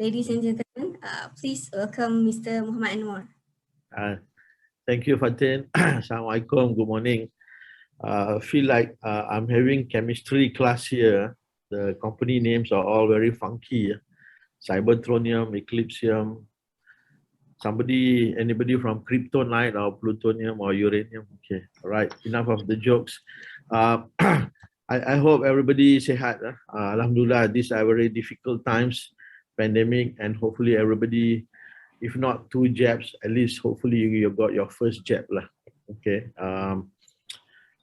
Ladies and gentlemen, please welcome Mr. Muhammad Anwar. Thank you, Fatin. Assalamualaikum. Good morning. Feel like I'm having chemistry class here. The company names are all very funky. Cybertronium, Eclypsium. Anybody from kryptonite or plutonium or uranium? Okay, all right. Enough of the jokes. I hope everybody sehat. Alhamdulillah, these are very difficult times, pandemic, and hopefully everybody, if not 2 jabs, at least hopefully you got your first jab lah. Okay.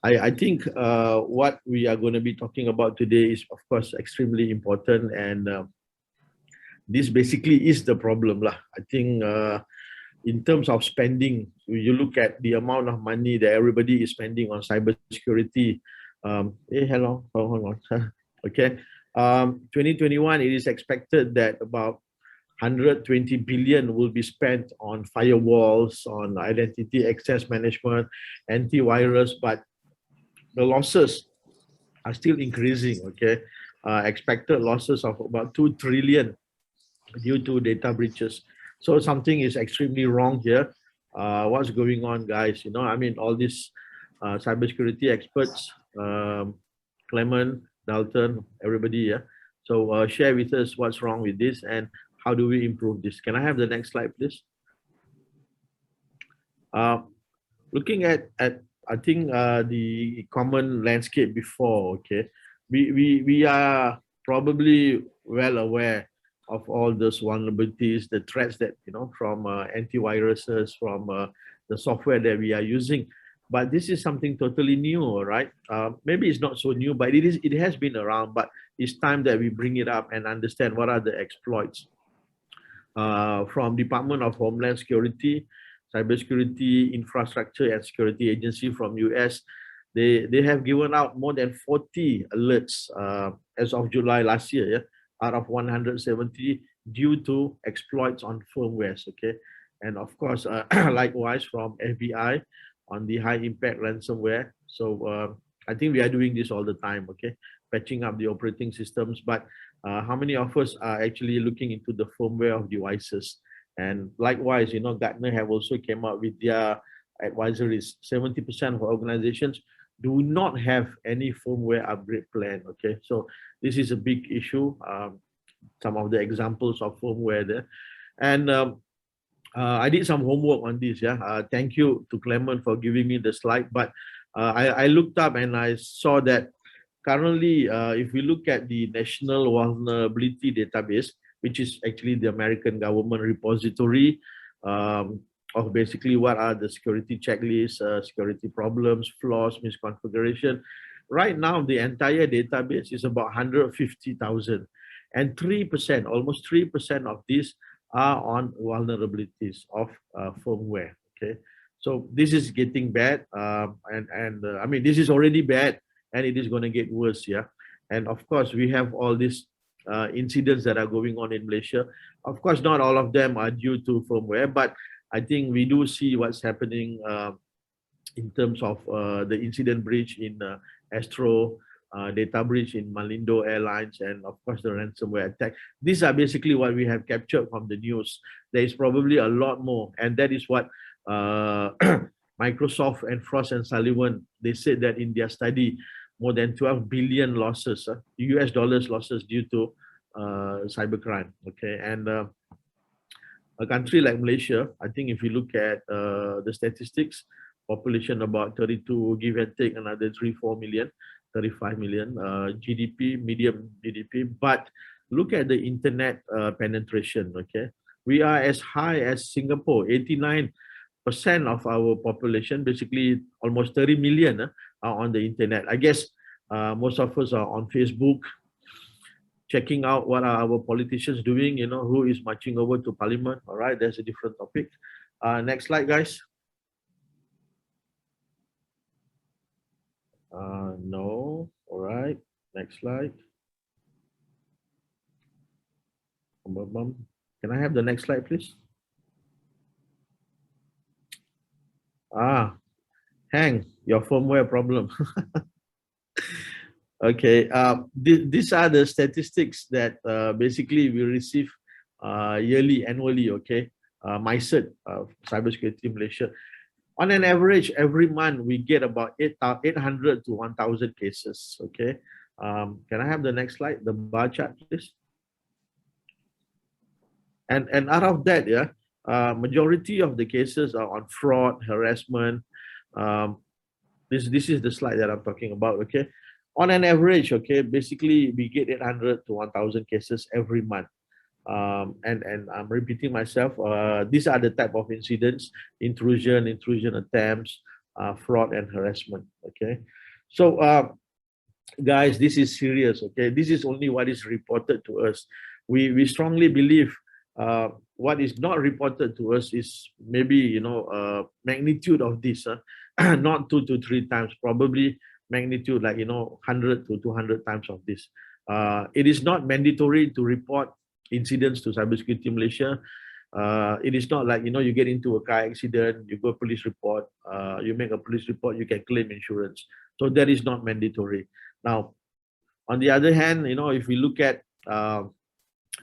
I think what we are going to be talking about today is, of course, extremely important, and this basically is the problem lah. I think in terms of spending, you look at the amount of money that everybody is spending on cybersecurity. Hello, hold on. Okay. 2021, it is expected that about 120 billion will be spent on firewalls, on identity access management, antivirus, but the losses are still increasing. Okay, expected losses of about 2 trillion due to data breaches. So something is extremely wrong here. What's going on, guys? You know, I mean, all these cybersecurity experts, Clement, Dalton, everybody, yeah. So share with us what's wrong with this and how do we improve this. Can I have the next slide, please? Looking at I think the common landscape before, okay, we are probably well aware of all those vulnerabilities, the threats that, you know, from antiviruses, from the software that we are using. But this is something totally new, right? Maybe it's not so new, but it has been around, but it's time that we bring it up and understand what are the exploits. From Department of Homeland Security, Cybersecurity Infrastructure and Security Agency from US, they have given out more than 40 alerts as of July last year, yeah, out of 170 due to exploits on firmwares, okay? And of course, likewise from FBI on the high impact ransomware. So I think we are doing this all the time, okay? Patching up the operating systems, but how many of us are actually looking into the firmware of devices? And likewise, you know, Gartner have also came out with their advisories. 70% of organizations do not have any firmware upgrade plan, okay? So this is a big issue. Some of the examples of firmware there. And I did some homework on this, yeah. Thank you to Clement for giving me the slide, but I looked up and I saw that currently, if we look at the National Vulnerability Database, which is actually the American government repository of basically what are the security checklists, security problems, flaws, misconfiguration. Right now, the entire database is about 150,000, and 3%, almost 3% of these are on vulnerabilities of firmware. Okay, so this is getting bad, I mean, this is already bad, and it is going to get worse, yeah. And of course, we have all these incidents that are going on in Malaysia. Of course, not all of them are due to firmware, but I think we do see what's happening in terms of the incident breach in Astro, data breach in Malindo Airlines, and of course the ransomware attack. These are basically what we have captured from the news. There is probably a lot more, and that is what Microsoft and Frost and Sullivan, they said that in their study, more than 12 billion losses, US dollars losses due to cybercrime. Okay, and a country like Malaysia, I think if you look at the statistics, population about 32, give and take another 3-4 million, 35 million, GDP, medium GDP, but look at the internet penetration, okay? We are as high as Singapore, 89% of our population, basically almost 30 million are on the internet. I guess most of us are on Facebook, checking out what are our politicians doing, you know, who is marching over to Parliament. All right, that's a different topic. Next slide, guys. No, all right, next slide. Can I have the next slide, please? Hang, your firmware problem. Okay, these are the statistics that basically we receive yearly, annually, okay? MyCert, Cybersecurity Malaysia. On an average, every month we get about 800 to 1,000 cases, okay? Can I have the next slide, the bar chart, please? And out of that, yeah, majority of the cases are on fraud, harassment. This is the slide that I'm talking about, okay? On an average, okay, basically we get 800 to 1,000 cases every month. And I'm repeating myself, these are the type of incidents: intrusion attempts, fraud and harassment, okay? So guys, this is serious, okay? This is only what is reported to us. We strongly believe what is not reported to us is maybe, you know, magnitude of this, not 2 to 3 times, probably magnitude like, you know, 100 to 200 times of this. It is not mandatory to report incidents to Cybersecurity Malaysia. It is not like, you know, you get into a car accident, you go police report, you make a police report, you can claim insurance. So that is not mandatory. Now, on the other hand, you know, if we look at,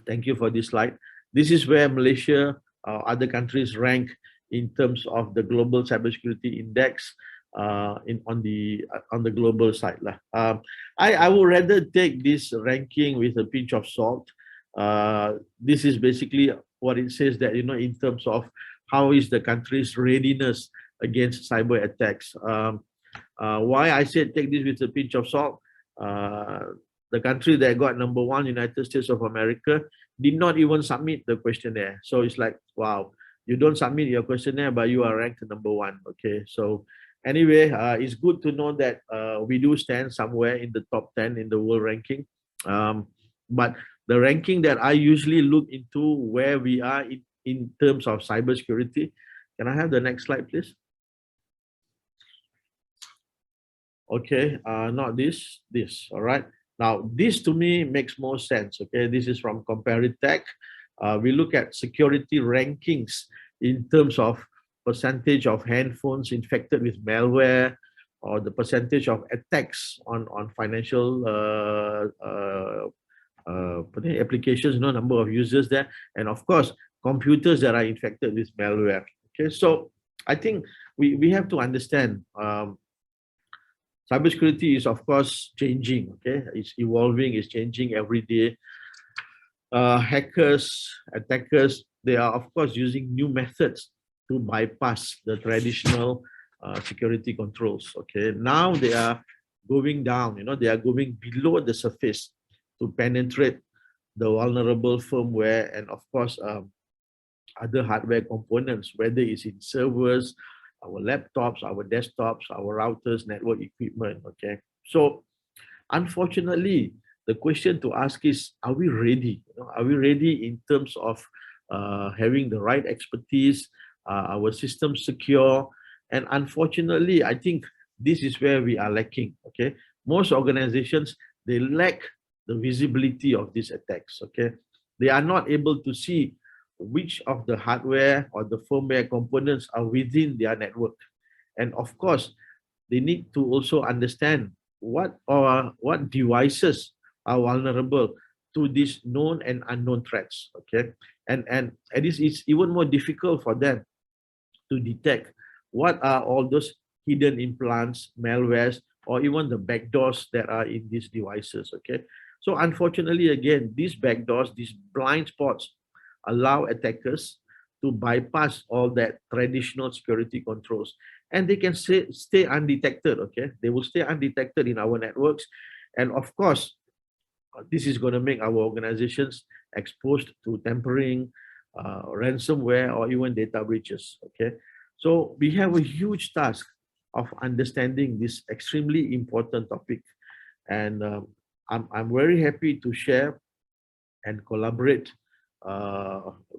thank you for this slide. This is where Malaysia, other countries rank in terms of the global cybersecurity index on the global side. I would rather take this ranking with a pinch of salt. This is basically what it says, that, you know, in terms of how is the country's readiness against cyber attacks. Why I said take this with a pinch of salt, the country that got #1, United States of America, did not even submit the questionnaire. So it's like, wow, you don't submit your questionnaire, but you are ranked #1, okay? So anyway, it's good to know that we do stand somewhere in the top 10 in the world ranking. But the ranking that I usually look into where we are in terms of cybersecurity. Can I have the next slide, please? Okay, not this, all right. Now, this to me makes more sense, okay? This is from Comparitech. We look at security rankings in terms of percentage of handphones infected with malware, or the percentage of attacks on financial applications, number of users there, and of course, computers that are infected with malware. Okay, so I think we have to understand cybersecurity is, of course, changing. Okay, it's evolving, it's changing every day. Hackers, attackers, they are, of course, using new methods to bypass the traditional security controls. Okay, now they are going down, they are going below the surface to penetrate the vulnerable firmware and, of course, other hardware components, whether it's in servers, our laptops, our desktops, our routers, network equipment. Okay, so unfortunately, the question to ask is, are we ready? Are we ready in terms of having the right expertise, our system secure? And unfortunately, I think this is where we are lacking. Okay, most organizations, they lack the visibility of these attacks. Okay, they are not able to see which of the hardware or the firmware components are within their network. And of course, they need to also understand what devices are vulnerable to these known and unknown threats. Okay, and this is even more difficult for them to detect what are all those hidden implants, malwares, or even the backdoors that are in these devices. Okay, so unfortunately, again, these backdoors, these blind spots, allow attackers to bypass all that traditional security controls, and they can stay undetected. Okay, they will stay undetected in our networks, and of course, this is going to make our organizations exposed to tampering, ransomware, or even data breaches. Okay, so we have a huge task of understanding this extremely important topic, and I'm very happy to share and collaborate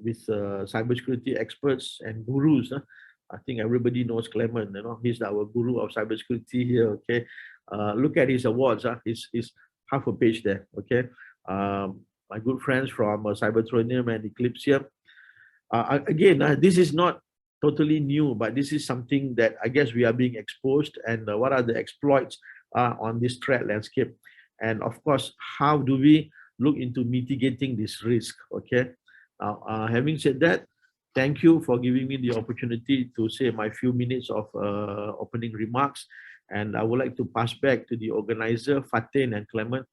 with cybersecurity experts and gurus. I think everybody knows Clement. He's our guru of cybersecurity here. Okay, look at his awards. He's half a page there. Okay, my good friends from Cybertronium and Eclypsium. Again, this is not totally new, but this is something that I guess we are being exposed, and what are the exploits on this threat landscape, and of course, how do we look into mitigating this risk? Okay, Now, having said that, thank you for giving me the opportunity to say my few minutes of opening remarks. And I would like to pass back to the organizer, Fatin and Clement.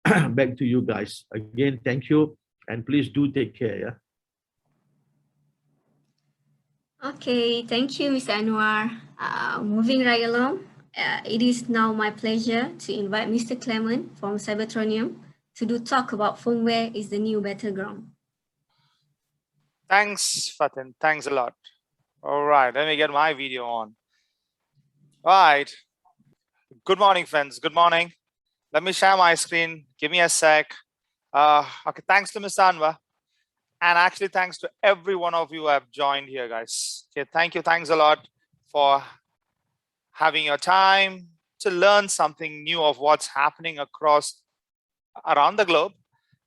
Back to you guys. Again, thank you. And please do take care. Yeah. Okay, thank you, Mr. Anwar. Moving right along, it is now my pleasure to invite Mr. Clement from Cybertronium to do talk about firmware is the new battleground. Thanks, Fatin. Thanks a lot. All right, let me get my video on. All right. Good morning, friends. Good morning. Let me share my screen. Give me a sec. Okay, thanks to Mr. Anwar. And actually, thanks to every one of you who have joined here, guys. Okay, thank you. Thanks a lot for having your time to learn something new of what's happening around the globe.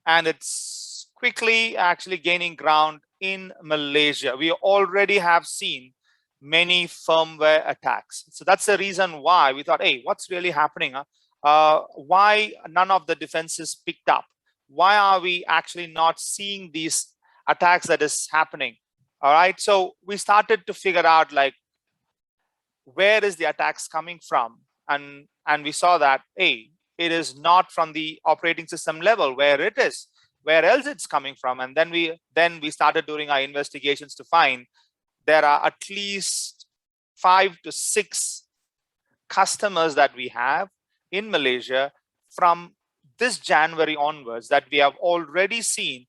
And it's quickly actually gaining ground in Malaysia. We already have seen many firmware attacks. So that's the reason why we thought, hey, what's really happening? Why none of the defenses picked up? Why are we actually not seeing these attacks that is happening? All right, so we started to figure out like, where is the attacks coming from? And we saw that, hey, it is not from the operating system level where it is, where else it's coming from. And then we started doing our investigations to find there are at least 5 to 6 customers that we have in Malaysia from this January onwards that we have already seen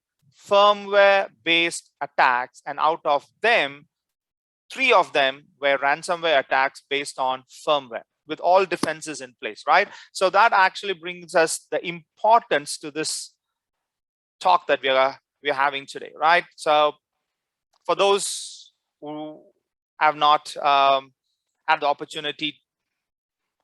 firmware based attacks, and out of them 3 of them were ransomware attacks based on firmware with all defenses in place, right? So that actually brings us the importance to this talk that we are having today, right? So for those who have not had the opportunity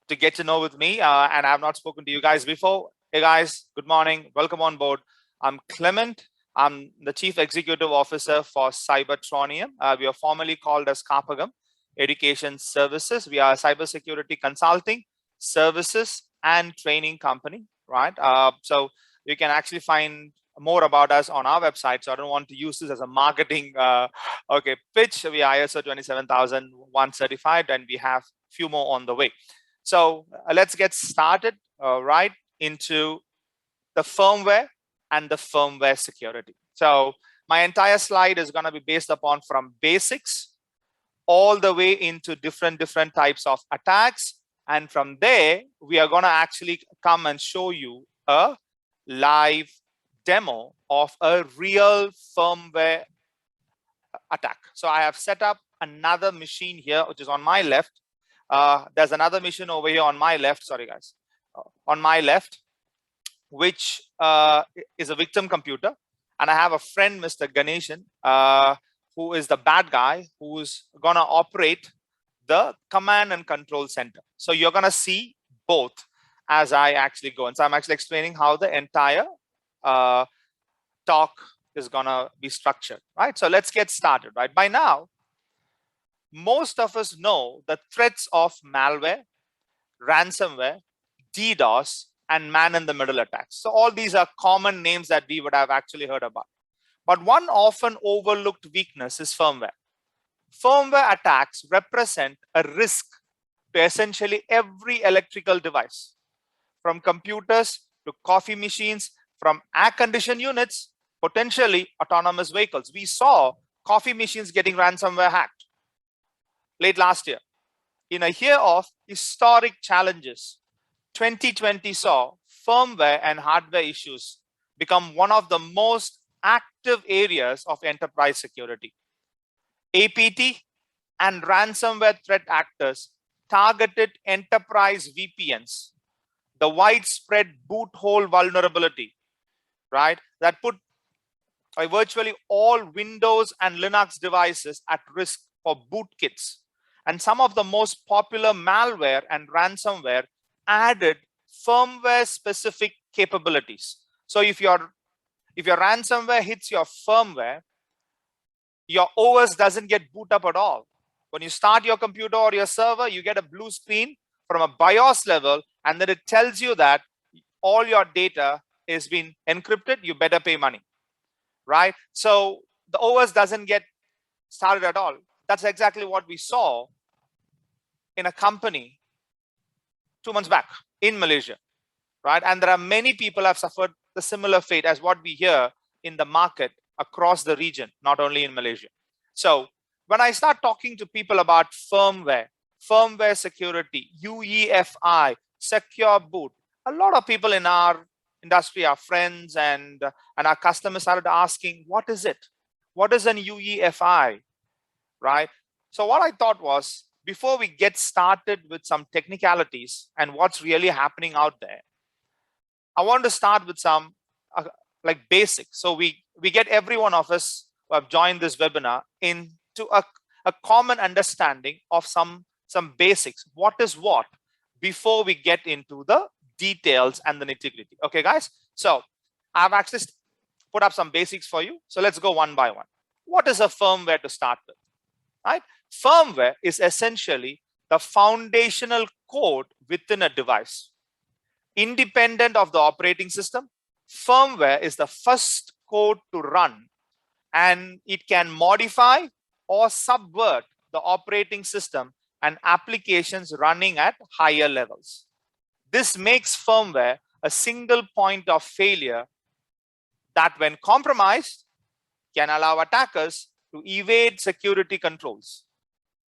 to get to know with me and I have not spoken to you guys before, hey guys, good morning, welcome on board. I'm Clement. I'm the Chief Executive Officer for Cybertronium. We are formerly called as Kapagam Education Services. We are a cybersecurity consulting, services, and training company, right? So you can actually find more about us on our website. So I don't want to use this as a marketing pitch. We are ISO 27001 certified, and we have a few more on the way. So let's get started right into the firmware and the firmware security. So my entire slide is going to be based upon from basics all the way into different types of attacks. And from there, we are going to actually come and show you a live demo of a real firmware attack. So I have set up another machine here, which is on my left. There's another machine over here on my left. Sorry, guys. On my left, which is a victim computer. And I have a friend, Mr. Ganeshan, who is the bad guy, who's going to operate the command and control center. So you're going to see both as I actually go. And so I'm actually explaining how the entire talk is going to be structured, right? So let's get started, right? By now, most of us know the threats of malware, ransomware, DDoS, and man-in-the-middle attacks. So all these are common names that we would have actually heard about. But one often overlooked weakness is firmware. Firmware attacks represent a risk to essentially every electrical device, from computers to coffee machines, from air-conditioned units, potentially autonomous vehicles. We saw coffee machines getting ransomware hacked late last year. In a year of historic challenges, 2020 saw firmware and hardware issues become one of the most active areas of enterprise security. APT and ransomware threat actors targeted enterprise VPNs, the widespread boot hole vulnerability, right, that put virtually all Windows and Linux devices at risk for bootkits. And some of the most popular malware and ransomware added firmware specific capabilities. So if your ransomware hits your firmware, your OS doesn't get boot up at all. When you start your computer or your server, you get a blue screen from a BIOS level, and then it tells you that all your data is being encrypted, you better pay money, right? So the OS doesn't get started at all. That's exactly what we saw in a company 2 months back in Malaysia, right? And there are many people have suffered the similar fate as what we hear in the market across the region, not only in Malaysia. So when I start talking to people about firmware security, UEFI, secure boot, a lot of people in our industry, our friends and our customers started asking, what is it? What is an UEFI, right? So what I thought was, before we get started with some technicalities and what's really happening out there, I want to start with some like basics. So we get every one of us who have joined this webinar into a common understanding of some basics. What is what, before we get into the details and the nitty-gritty. Okay, guys. So I've actually put up some basics for you. So let's go one by one. What is a firmware to start with? Right? Firmware is essentially the foundational code within a device. Independent of the operating system, firmware is the first code to run, and it can modify or subvert the operating system and applications running at higher levels. This makes firmware a single point of failure that, when compromised, can allow attackers to evade security controls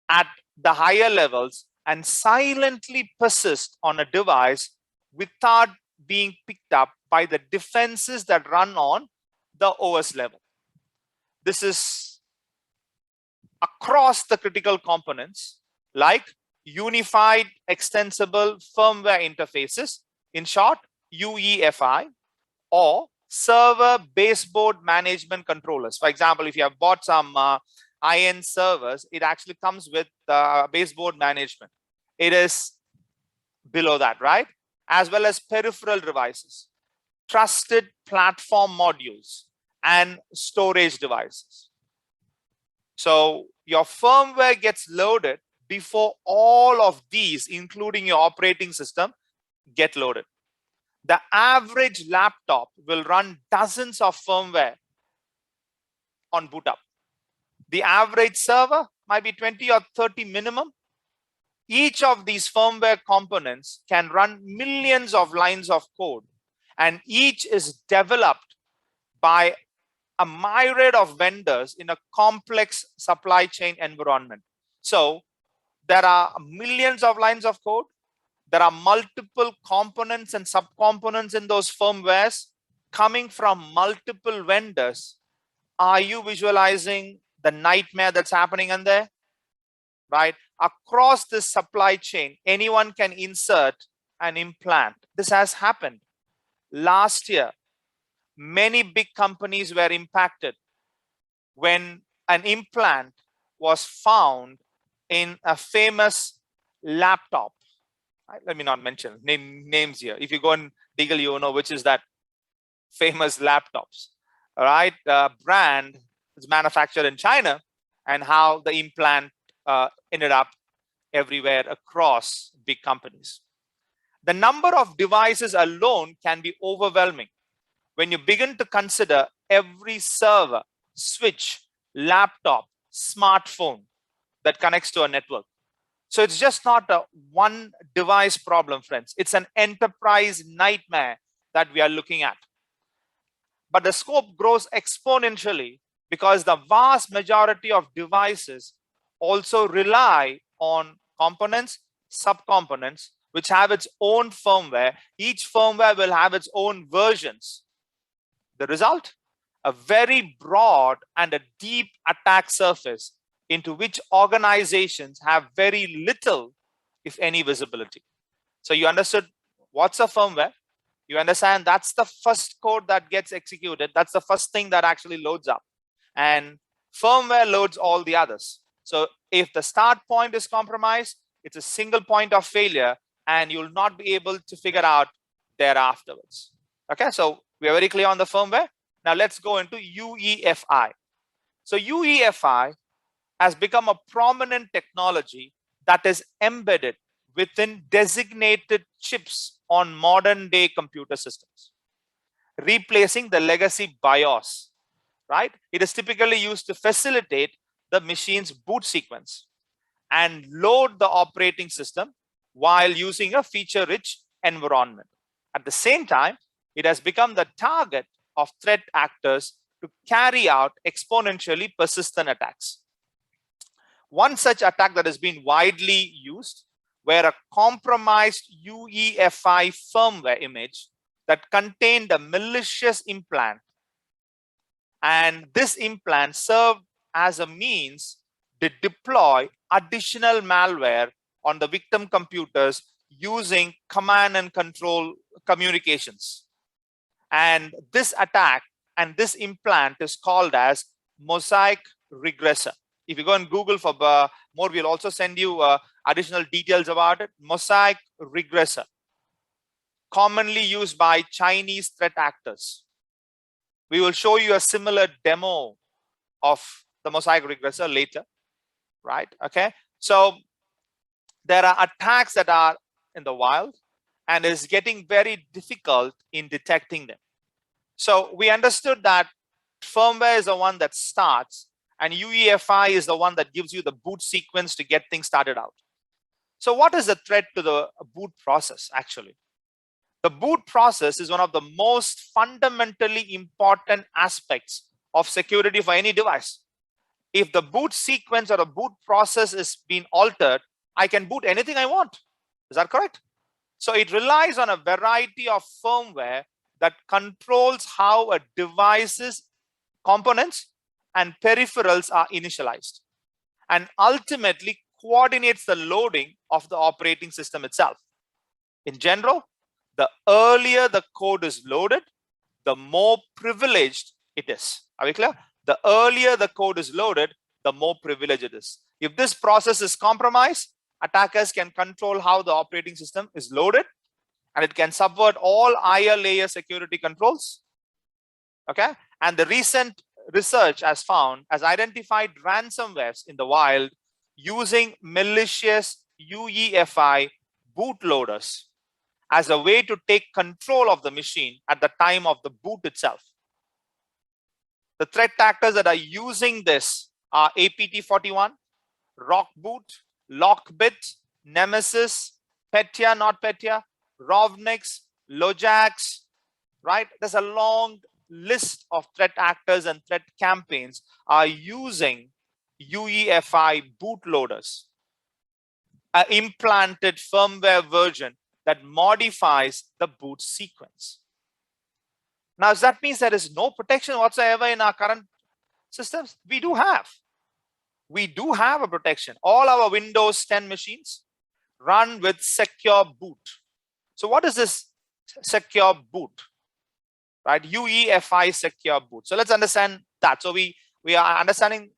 at the higher levels and silently persist on a device without being picked up by the defenses that run on the OS level. This is across the critical components like unified extensible firmware interfaces, in short, UEFI, or server baseboard management controllers. For example, if you have bought some IN servers, it actually comes with baseboard management. It is below that, right? As well as peripheral devices, trusted platform modules, and storage devices. So your firmware gets loaded before all of these, including your operating system, get loaded. The average laptop will run dozens of firmware on boot up. The average server might be 20 or 30 minimum. Each of these firmware components can run millions of lines of code, and each is developed by a myriad of vendors in a complex supply chain environment. So there are millions of lines of code. There are multiple components and subcomponents in those firmwares coming from multiple vendors. Are you visualizing the nightmare that's happening in there? Right? Across this supply chain, anyone can insert an implant. This has happened. Last year, many big companies were impacted when an implant was found in a famous laptop. Let me not mention names here. If you go and Google, you know which is that famous laptops. All right, brand is manufactured in China, and how the implant ended up everywhere across big companies. The number of devices alone can be overwhelming when you begin to consider every server, switch, laptop, smartphone that connects to a network. So it's just not a one device problem, friends. It's an enterprise nightmare that we are looking at. But the scope grows exponentially because the vast majority of devices also rely on components, subcomponents, which have its own firmware. Each firmware will have its own versions. The result? A very broad and a deep attack surface into which organizations have very little, if any, visibility. So you understood what's a firmware. You understand that's the first code that gets executed. That's the first thing that actually loads up. And firmware loads all the others. So if the start point is compromised, it's a single point of failure, and you'll not be able to figure out thereafterwards. Okay, so we are very clear on the firmware. Now let's go into UEFI. So UEFI has become a prominent technology that is embedded within designated chips on modern day computer systems, replacing the legacy BIOS. right? It is typically used to facilitate the machine's boot sequence and load the operating system while using a feature-rich environment. At the same time, it has become the target of threat actors to carry out exponentially persistent attacks. One such attack that has been widely used, where a compromised UEFI firmware image that contained a malicious implant, and this implant served as a means to deploy additional malware on the victim computers using command and control communications. And this attack and this implant is called as mosaic regressor. If you go and Google for more, we'll also send you additional details about it. Mosaic regressor, commonly used by Chinese threat actors. We will show you a similar demo of the mosaic regressor later, right? Okay, so there are attacks that are in the wild and is getting very difficult in detecting them. So we understood that firmware is the one that starts and UEFI is the one that gives you the boot sequence to get things started out. So what is the threat to the boot process actually? The boot process is one of the most fundamentally important aspects of security for any device. If the boot sequence or the boot process is being altered, I can boot anything I want. Is that correct? So it relies on a variety of firmware that controls how a device's components and peripherals are initialized, and ultimately coordinates the loading of the operating system itself. In general, the earlier the code is loaded, the more privileged it is. Are we clear? The earlier the code is loaded, the more privileged it is. If this process is compromised, attackers can control how the operating system is loaded, and it can subvert all higher layer security controls. Okay, and the recent research has identified ransomwares in the wild using malicious UEFI bootloaders as a way to take control of the machine at the time of the boot itself. The threat actors that are using this are APT41, Rockboot, Lockbit, Nemesis, Petya, not Petya, Rovnix, Lojax, right? There's a long list of threat actors and threat campaigns are using UEFI bootloaders, an implanted firmware version that modifies the boot sequence. Now, does that mean there is no protection whatsoever in our current systems? We do have a protection. All our Windows 10 machines run with secure boot. So what is this secure boot? Right, UEFI secure boot. So let's understand that. So we are understanding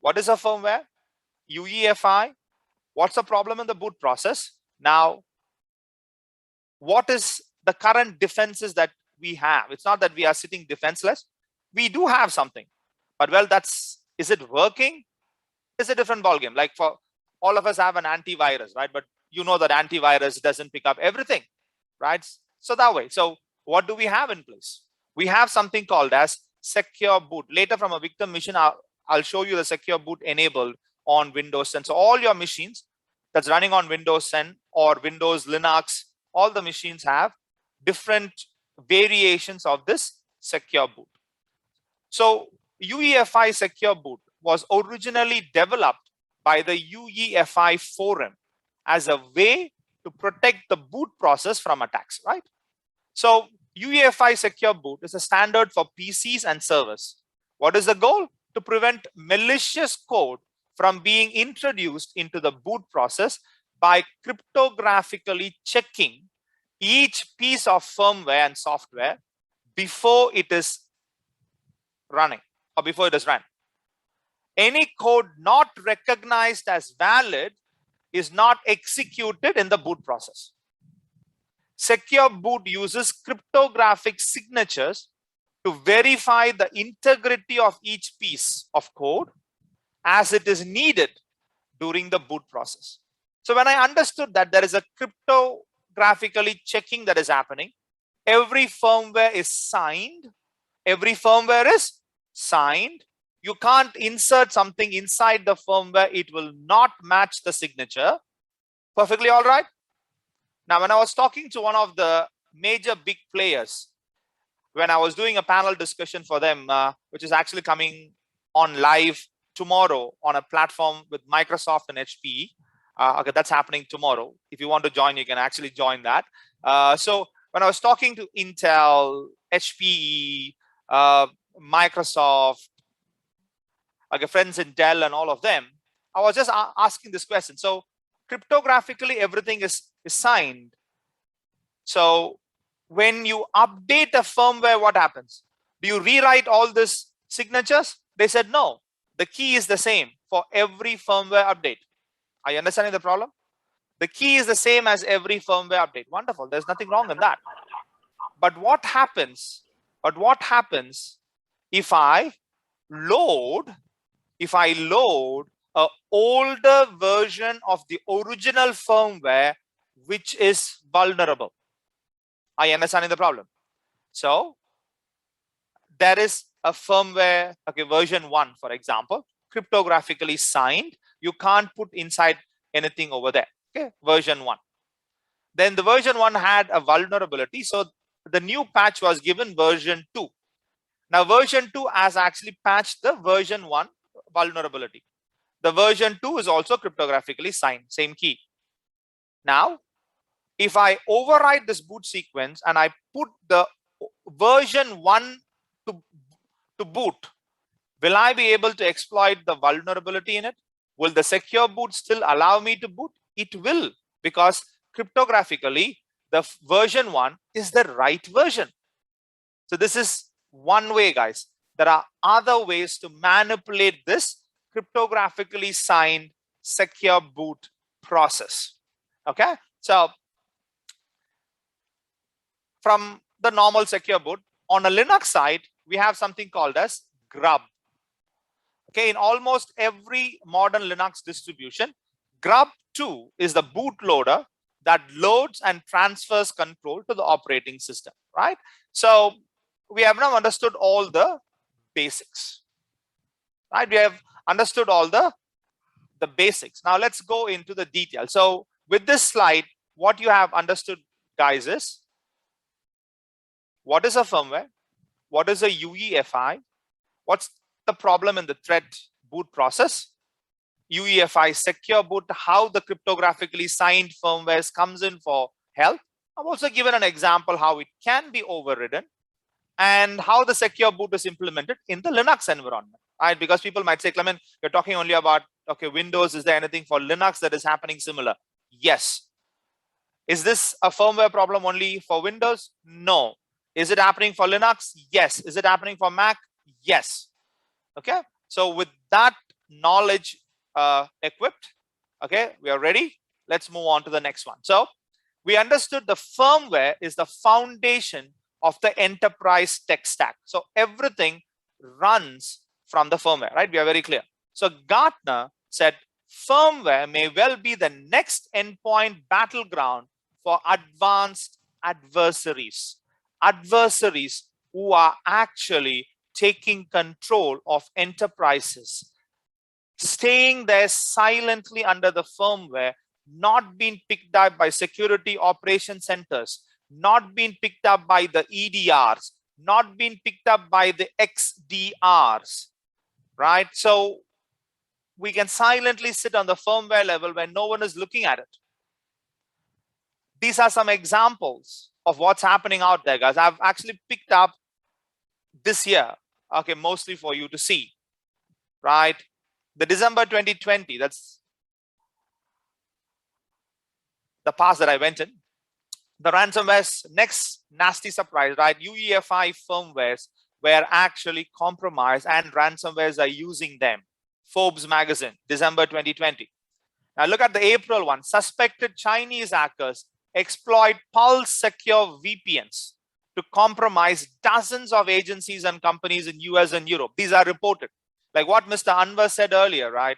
what is a firmware, UEFI, what's the problem in the boot process. Now, what is the current defenses that we have? It's not that we are sitting defenseless. We do have something, but well, is it working? It's a different ballgame. Like for all of us have an antivirus, right? But you know that antivirus doesn't pick up everything, right? So that way. So what do we have in place? We have something called as secure boot. Later from a victim machine, I'll show you the secure boot enabled on Windows 10. So all your machines that's running on Windows 10 or Windows Linux, all the machines have different variations of this secure boot. So UEFI secure boot was originally developed by the UEFI forum as a way to protect the boot process from attacks, right? So UEFI secure boot is a standard for PCs and servers. What is the goal? To prevent malicious code from being introduced into the boot process by cryptographically checking each piece of firmware and software before it is running or before it is run. Any code not recognized as valid is not executed in the boot process. Secure boot uses cryptographic signatures to verify the integrity of each piece of code as it is needed during the boot process. So when I understood that there is a cryptographically checking that is happening, every firmware is signed, every firmware is signed. You can't insert something inside the firmware. It will not match the signature. Perfectly all right. Now, when I was talking to one of the major big players, when I was doing a panel discussion for them, which is actually coming on live tomorrow on a platform with Microsoft and HPE. Okay, that's happening tomorrow. If you want to join, you can actually join that. So when I was talking to Intel, HPE, Microsoft, okay, friends in Dell and all of them, I was just asking this question. So cryptographically, everything is signed. So when you update a firmware, what happens? Do you rewrite all these signatures? They said no. The key is the same for every firmware update. Are you understanding the problem? The key is the same as every firmware update. Wonderful. There's nothing wrong in that. But what happens? If I load a older version of the original firmware which is vulnerable? Are you understanding the problem? So there is a firmware, okay, version 1, for example, cryptographically signed. You can't put inside anything over there. Okay, version 1. Then the version 1 had a vulnerability. So the new patch was given version 2. Now version 2 has actually patched the version 1 vulnerability. The version 2 is also cryptographically signed, same key. Now, if I override this boot sequence and I put the version 1 to boot, will I be able to exploit the vulnerability in it? Will the secure boot still allow me to boot? It will, because cryptographically, the version 1 is the right version. So this is one way, guys. There are other ways to manipulate this cryptographically signed secure boot process. Okay, so from the normal secure boot, on a Linux side, we have something called as Grub. Okay, in almost every modern Linux distribution, Grub2 is the bootloader that loads and transfers control to the operating system, right? So we have now understood all the basics, right? We have understood all the basics. Now let's go into the detail. So with this slide, what you have understood, guys, is what is a firmware, what is a UEFI, what's the problem in the threat boot process, UEFI secure boot, how the cryptographically signed firmwares comes in for help. I've also given an example how it can be overridden and how the secure boot is implemented in the Linux environment, right? Because people might say, Clement, you're talking only about, okay, Windows. Is there anything for Linux that is happening similar? Yes. Is this a firmware problem only for Windows? No. Is it happening for Linux? Yes. Is it happening for Mac? Yes. Okay. So with that knowledge equipped, okay, we are ready. Let's move on to the next one. So we understood the firmware is the foundation of the enterprise tech stack. So everything runs from the firmware, right? We are very clear. So Gartner said firmware may well be the next endpoint battleground for advanced adversaries. Adversaries who are actually taking control of enterprises, staying there silently under the firmware, not being picked up by security operation centers, not being picked up by the EDRs, not being picked up by the XDRs, right? So we can silently sit on the firmware level when no one is looking at it. These are some examples of what's happening out there, guys. I've actually picked up this year, okay, mostly for you to see, right? The December 2020, that's the past that I went in. The ransomware's next nasty surprise, right? UEFI firmwares were actually compromised and ransomwares are using them. Forbes magazine, December 2020. Now look at the April one. Suspected Chinese hackers exploit Pulse secure VPNs to compromise dozens of agencies and companies in US and Europe. These are reported. Like what Mr. Anwar said earlier, right?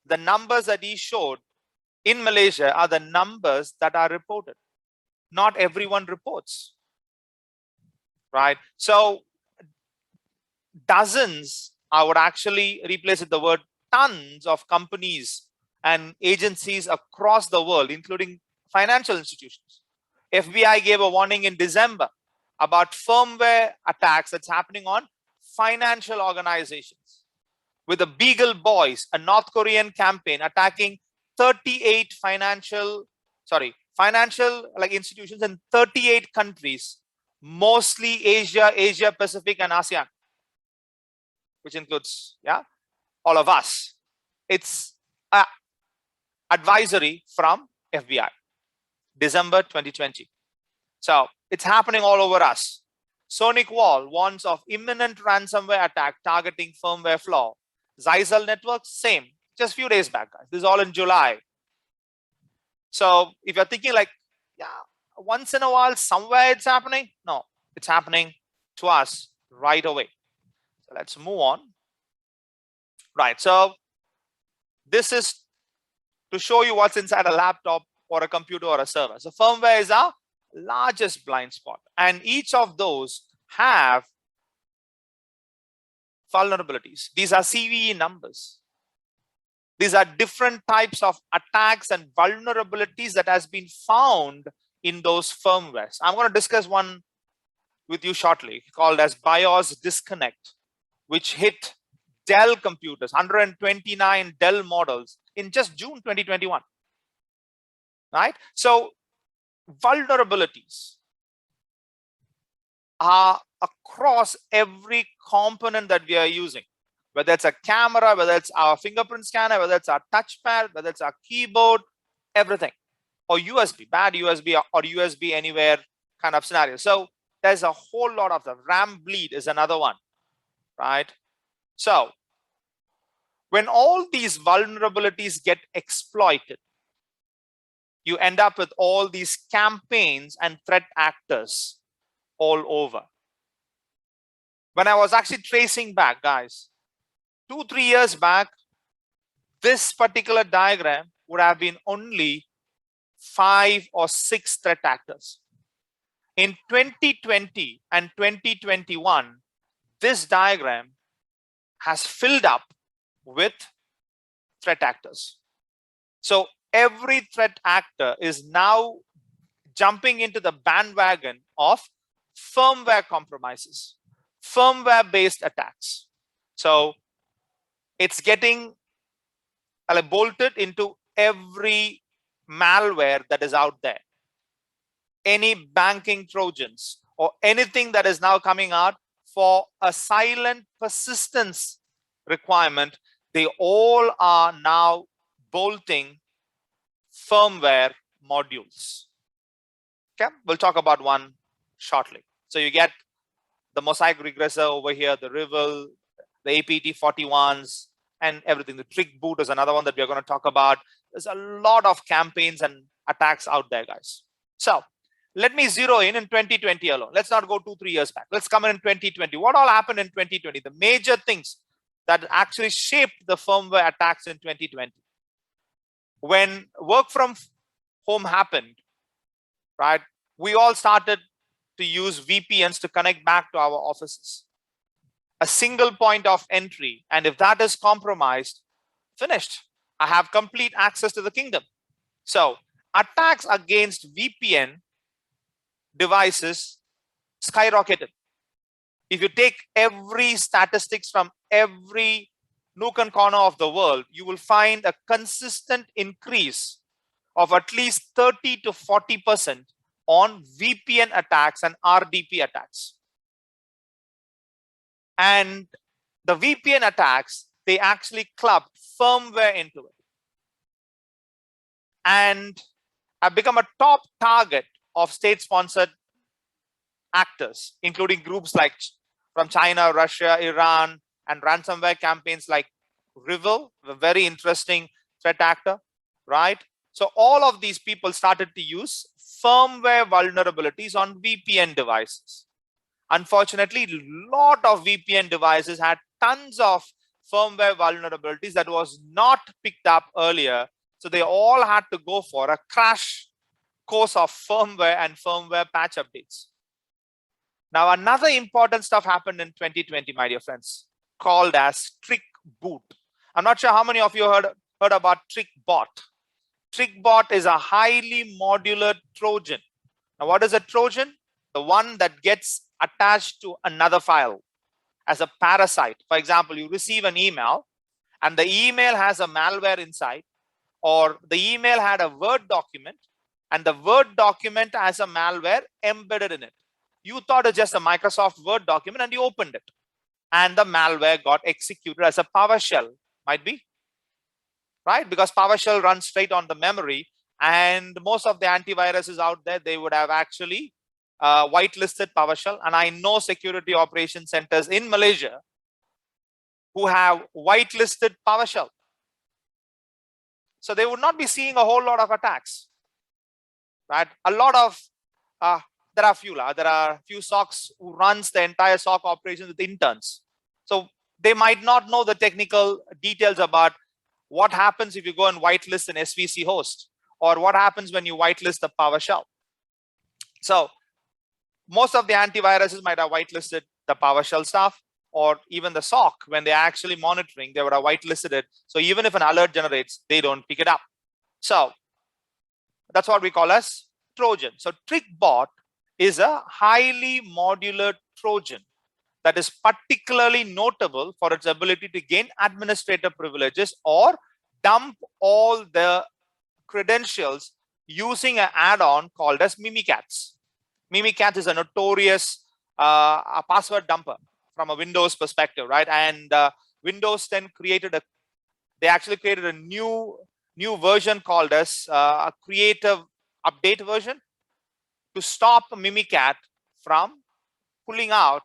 The numbers that he showed in Malaysia are the numbers that are reported. Not everyone reports, right? So dozens, I would actually replace it the word tons of companies and agencies across the world, including financial institutions. FBI gave a warning in December about firmware attacks that's happening on financial organizations, with the Beagle Boys, a North Korean campaign attacking 38 financial like institutions in 38 countries, mostly Asia, Asia Pacific, and ASEAN, which includes all of us. It's a advisory from FBI, December 2020. So it's happening all over us. Sonic Wall warns of imminent ransomware attack targeting firmware flaw. Zyzel Networks, same, just a few days back, guys. This is all in July. So if you're thinking like, once in a while, somewhere it's happening. No, it's happening to us right away. So let's move on. Right, so this is to show you what's inside a laptop or a computer or a server. So firmware is our largest blind spot, and each of those have vulnerabilities. These are CVE numbers. These are different types of attacks and vulnerabilities that has been found in those firmwares. I'm going to discuss one with you shortly called as BIOS disconnect, which hit Dell computers, 129 Dell models in just June 2021. Right? So vulnerabilities are across every component that we are using, whether it's a camera, whether it's our fingerprint scanner, whether it's our touchpad, whether it's our keyboard, everything, or USB, bad USB or USB anywhere kind of scenario. So there's a whole lot of them. RAM bleed is another one, right? So when all these vulnerabilities get exploited, you end up with all these campaigns and threat actors all over. When I was actually tracing back, guys, 2-3 years back, this particular diagram would have been only 5 or 6 threat actors. In 2020 and 2021, this diagram has filled up with threat actors. So every threat actor is now jumping into the bandwagon of firmware compromises, firmware-based attacks. So it's getting bolted into every malware that is out there. Any banking Trojans or anything that is now coming out for a silent persistence requirement, they all are now bolting firmware modules. Okay, we'll talk about one shortly. So you get the Mosaic regressor over here, the Rival, the APT41s, and everything. The trick boot is another one that we're going to talk about. There's a lot of campaigns and attacks out there, guys. So let me zero in 2020 alone. Let's not go 2-3 years back. Let's come in 2020. What all happened in 2020? The major things that actually shaped the firmware attacks in 2020. When work from home happened, right, we all started to use VPNs to connect back to our offices. A single point of entry, and if that is compromised, finished. I have complete access to the kingdom. So attacks against VPN devices skyrocketed. If you take every statistics from every nook and corner of the world, you will find a consistent increase of at least 30 to 40% on VPN attacks and RDP attacks. And the VPN attacks, they actually clubbed firmware into it and have become a top target of state-sponsored actors, including groups like from China, Russia, Iran, and ransomware campaigns like Rival, a very interesting threat actor, right? So all of these people started to use firmware vulnerabilities on VPN devices. Unfortunately, a lot of VPN devices had tons of firmware vulnerabilities that was not picked up earlier. So they all had to go for a crash course of firmware and firmware patch updates. Now, another important stuff happened in 2020, my dear friends, called as trick boot. I'm not sure how many of you heard about trick bot. Trick bot is a highly modular Trojan. Now, what is a Trojan? The one that gets attached to another file as a parasite. For example, you receive an email and the email has a malware inside, or the email had a Word document and the Word document has a malware embedded in it. You thought it's just a Microsoft Word document and you opened it, and the malware got executed as a PowerShell, might be, right? Because PowerShell runs straight on the memory, and most of the antiviruses out there, they would have actually whitelisted PowerShell. And I know security operation centers in Malaysia who have whitelisted PowerShell. So they would not be seeing a whole lot of attacks, right? A lot of, there are few SOCs who runs the entire SOC operation with interns. So they might not know the technical details about what happens if you go and whitelist an SVC host, or what happens when you whitelist the PowerShell. So most of the antiviruses might have whitelisted the PowerShell stuff, or even the SOC, when they're actually monitoring, they would have whitelisted it. So even if an alert generates, they don't pick it up. So that's what we call as Trojan. So TrickBot is a highly modular Trojan that is particularly notable for its ability to gain administrator privileges or dump all the credentials using an add-on called as Mimikatz. Mimikatz is a notorious a password dumper from a Windows perspective, right? And Windows 10 they actually created a new version called as a creative update version to stop Mimikat from pulling out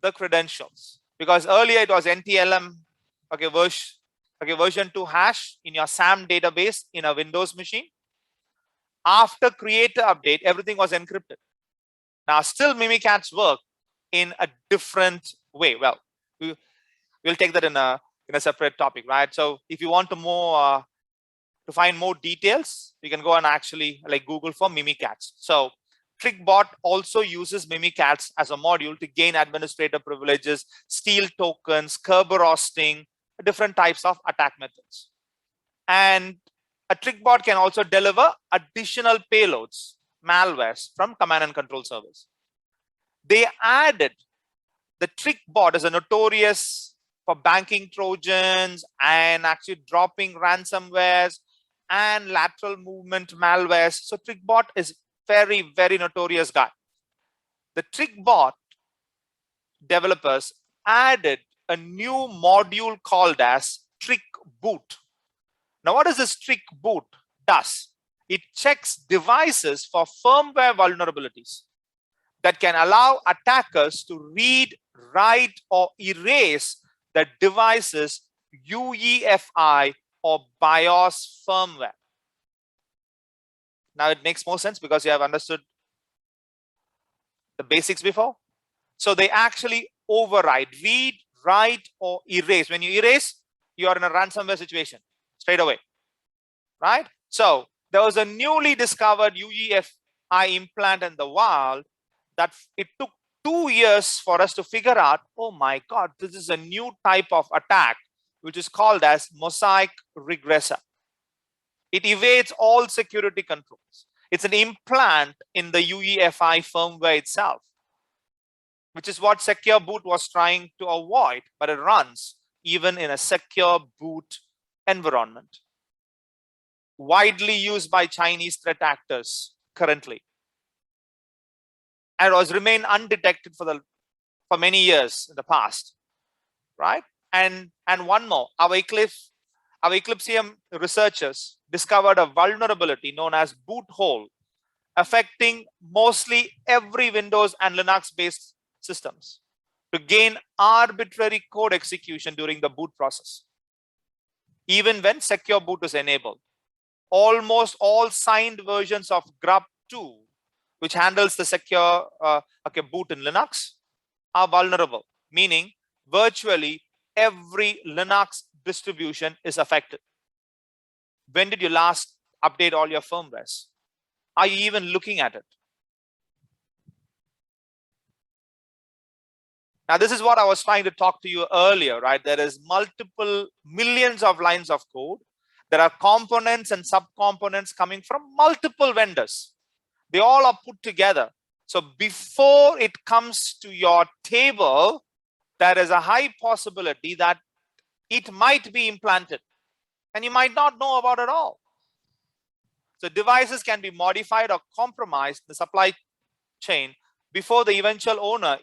the credentials, because earlier it was NTLM, version 2 hash in your SAM database in a Windows machine. After creator update, everything was encrypted. Now still Mimikatz work in a different way. Well, we'll take that in a separate topic, right? So if you want to find more details, you can go and actually Google for Mimikatz. So TrickBot also uses Mimikatz as a module to gain administrator privileges, steal tokens, Kerberosting, different types of attack methods. And a TrickBot can also deliver additional payloads, malwares from command and control servers. They added the TrickBot as a notorious for banking Trojans and actually dropping ransomwares and lateral movement malwares. So TrickBot is very, very notorious guy. The TrickBot developers added a new module called as TrickBoot. Now, what does this TrickBoot does? It checks devices for firmware vulnerabilities that can allow attackers to read, write, or erase the device's UEFI or BIOS firmware. Now it makes more sense because you have understood the basics before. So they actually override, read, write, or erase. When you erase, you are in a ransomware situation straight away, right? So there was a newly discovered UEFI implant in the wild that it took 2 years for us to figure out, oh my God, this is a new type of attack, which is called as mosaic regressor. It evades all security controls. It's an implant in the UEFI firmware itself, which is what Secure Boot was trying to avoid, but it runs even in a Secure Boot environment. Widely used by Chinese threat actors currently. And it was remained undetected for many years in the past, right? And one more, our Eclypsium researchers discovered a vulnerability known as boot hole, affecting mostly every Windows and Linux-based systems to gain arbitrary code execution during the boot process, even when Secure Boot is enabled. Almost all signed versions of grub2, which handles the secure boot in Linux, are vulnerable, meaning virtually every Linux distribution is affected. When did you last update all your firmwares? Are you even looking at it? Now, this is what I was trying to talk to you earlier, right? There is multiple millions of lines of code. There are components and subcomponents coming from multiple vendors. They all are put together. So before it comes to your table, there is a high possibility that it might be implanted and you might not know about it all. So devices can be modified or compromised in the supply chain before the eventual owner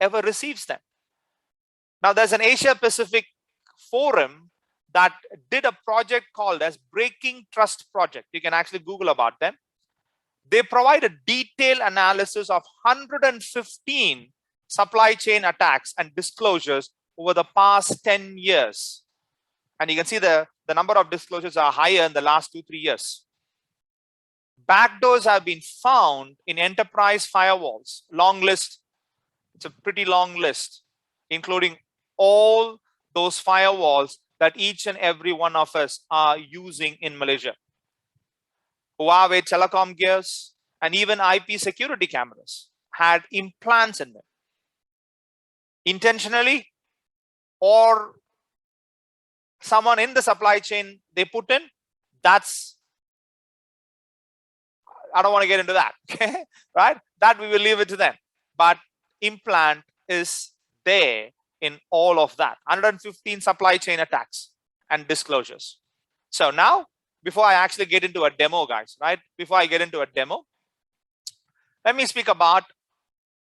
ever receives them. Now, there's an Asia Pacific forum that did a project called as Breaking Trust Project. You can actually Google about them. They provide a detailed analysis of 115 supply chain attacks and disclosures over the past 10 years. And you can see the number of disclosures are higher in the last 2-3 years. Backdoors have been found in enterprise firewalls. Long list. It's a pretty long list, including all those firewalls that each and every one of us are using in Malaysia. Huawei telecom gears and even IP security cameras had implants in them. Intentionally, or someone in the supply chain they put in, that's, I don't want to get into that, okay? Right? That we will leave it to them. But implant is there in all of that. 115 supply chain attacks and disclosures. So now, before I actually get into a demo, guys, right? Before I get into a demo, let me speak about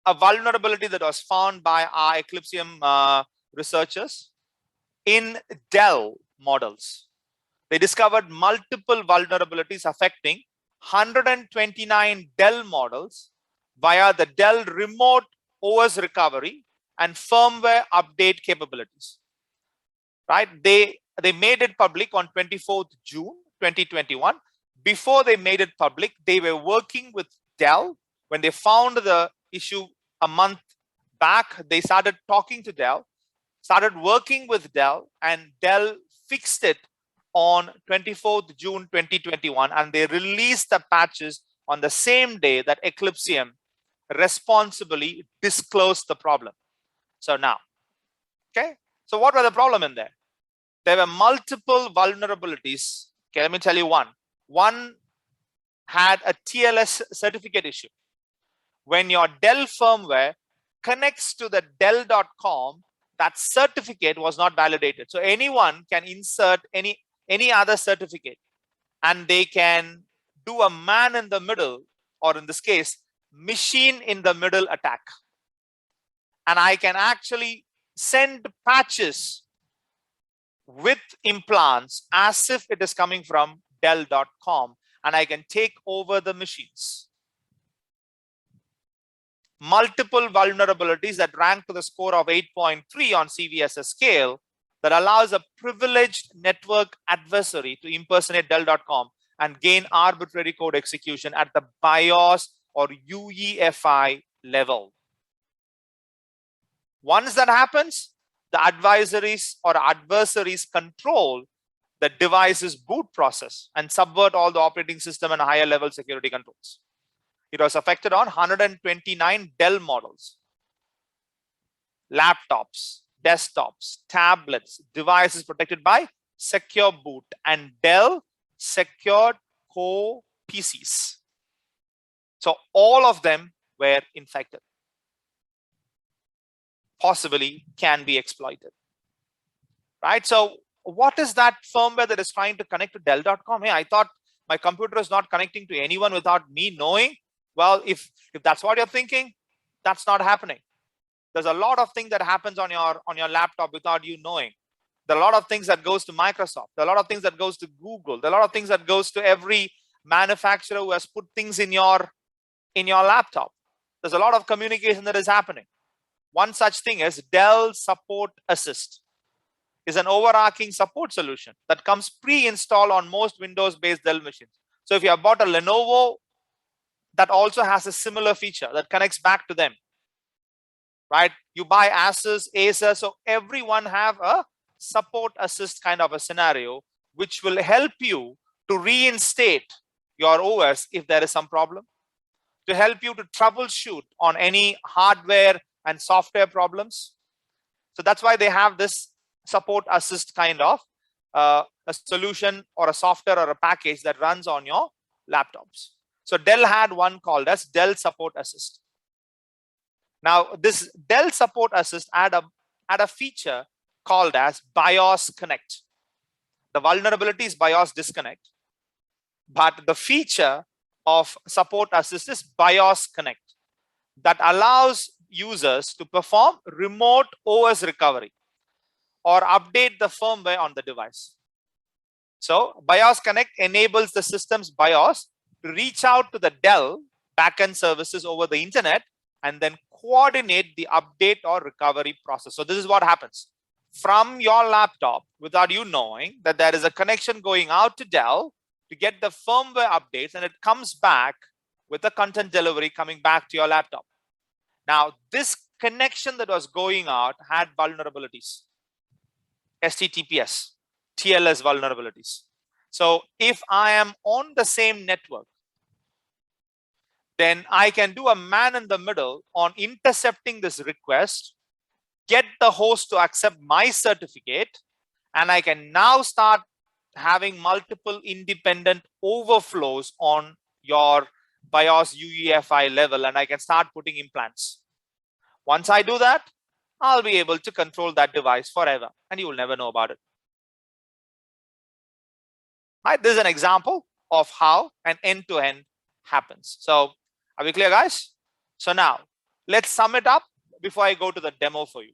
a vulnerability that was found by our Eclypsium researchers in Dell models. They discovered multiple vulnerabilities affecting 129 Dell models via the Dell remote OS recovery and firmware update capabilities. Right? They made it public on 24th June 2021. Before they made it public, they were working with Dell. When they found the issue a month back, they started talking to Dell, started working with Dell, and Dell fixed it on 24th June 2021, and they released the patches on the same day that Eclypsium responsibly disclosed the problem. So now, okay, so what were the problem in there? There were multiple vulnerabilities. Okay, let me tell you one. One had a TLS certificate issue. When your Dell firmware connects to the Dell.com, that certificate was not validated. So anyone can insert any other certificate, and they can do a man in the middle, or in this case, machine in the middle attack. And I can actually send patches with implants as if it is coming from Dell.com, and I can take over the machines. Multiple vulnerabilities that rank to the score of 8.3 on CVSS scale that allows a privileged network adversary to impersonate Dell.com and gain arbitrary code execution at the BIOS or UEFI level. Once that happens, the advisories or adversaries control the device's boot process and subvert all the operating system and higher level security controls. It was affected on 129 Dell models, laptops, desktops, tablets, devices protected by Secure Boot and Dell Secured Core PCs. So all of them were infected. Possibly can be exploited. Right? So what is that firmware that is trying to connect to Dell.com? Hey, I thought my computer is not connecting to anyone without me knowing. Well, if that's what you're thinking, that's not happening. There's a lot of things that happens on your laptop without you knowing. There are a lot of things that goes to Microsoft. There are a lot of things that goes to Google. There are a lot of things that goes to every manufacturer who has put things in your laptop. There's a lot of communication that is happening. One such thing is Dell Support Assist is an overarching support solution that comes pre-installed on most Windows-based Dell machines. So if you have bought a Lenovo, that also has a similar feature that connects back to them. Right? You buy Asus, Acer, so everyone have a support assist kind of a scenario, which will help you to reinstate your OS if there is some problem, to help you to troubleshoot on any hardware and software problems, So that's why they have this support assist kind of a solution or a software or a package that runs on your laptops. So Dell had one called as Dell Support Assist. Now this Dell Support Assist had a feature called as BIOS Connect. The vulnerability is BIOS disconnect, but the feature of Support Assist is BIOS Connect that allows users to perform remote OS recovery or update the firmware on the device. So BIOS Connect enables the system's BIOS to reach out to the Dell backend services over the internet and then coordinate the update or recovery process. So this is what happens. From your laptop, without you knowing, that there is a connection going out to Dell to get the firmware updates, and it comes back with the content delivery coming back to your laptop. Now, this connection that was going out had vulnerabilities. HTTPS, TLS vulnerabilities. So if I am on the same network, then I can do a man in the middle on intercepting this request, get the host to accept my certificate, and I can now start having multiple independent overflows on your BIOS UEFI level, and I can start putting implants. Once I do that, I'll be able to control that device forever, and you will never know about it. Right, this is an example of how an end-to-end happens. So are we clear, guys? So now let's sum it up before I go to the demo for you.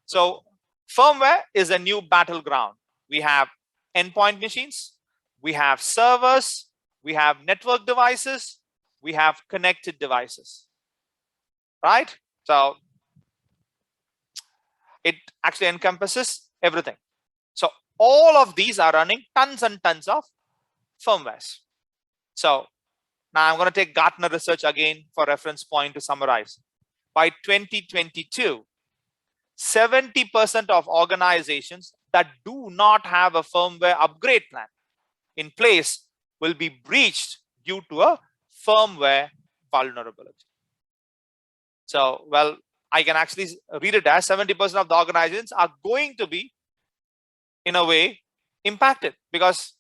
So firmware is a new battleground. We have endpoint machines, we have servers, we have network devices, we have connected devices, right? So it actually encompasses everything. So all of these are running tons and tons of firmwares. So now I'm going to take Gartner research again for reference point to summarize. By 2022, 70% of organizations that do not have a firmware upgrade plan in place will be breached due to a firmware vulnerability. So, well, I can actually read it as 70% of the organizations are going to be, in a way, impacted, because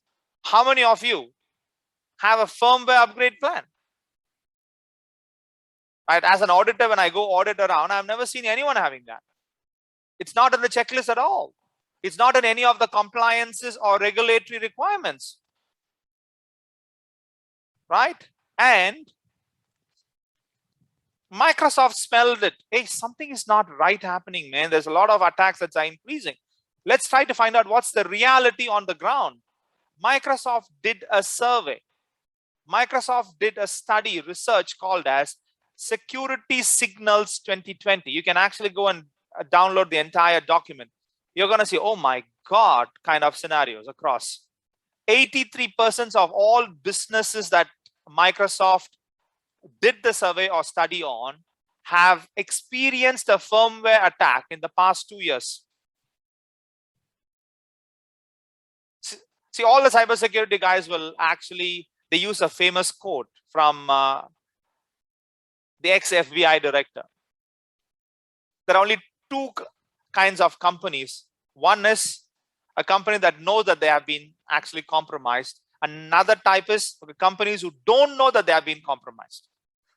how many of you have a firmware upgrade plan? Right? As an auditor, when I go audit around, I've never seen anyone having that. It's not in the checklist at all. It's not in any of the compliances or regulatory requirements. Right? And Microsoft smelled it. Hey, something is not right happening, man. There's a lot of attacks that are increasing. Let's try to find out what's the reality on the ground. Microsoft did a survey. Microsoft did a study, research called as Security Signals 2020. You can actually go and download the entire document. You're going to see, oh my God, kind of scenarios across. 83% of all businesses that Microsoft did the survey or study on have experienced a firmware attack in the past 2 years. See, all the cybersecurity guys will actually, they use a famous quote from the ex-FBI director. There are only two kinds of companies. One is a company that knows that they have been actually compromised. Another type is companies who don't know that they have been compromised.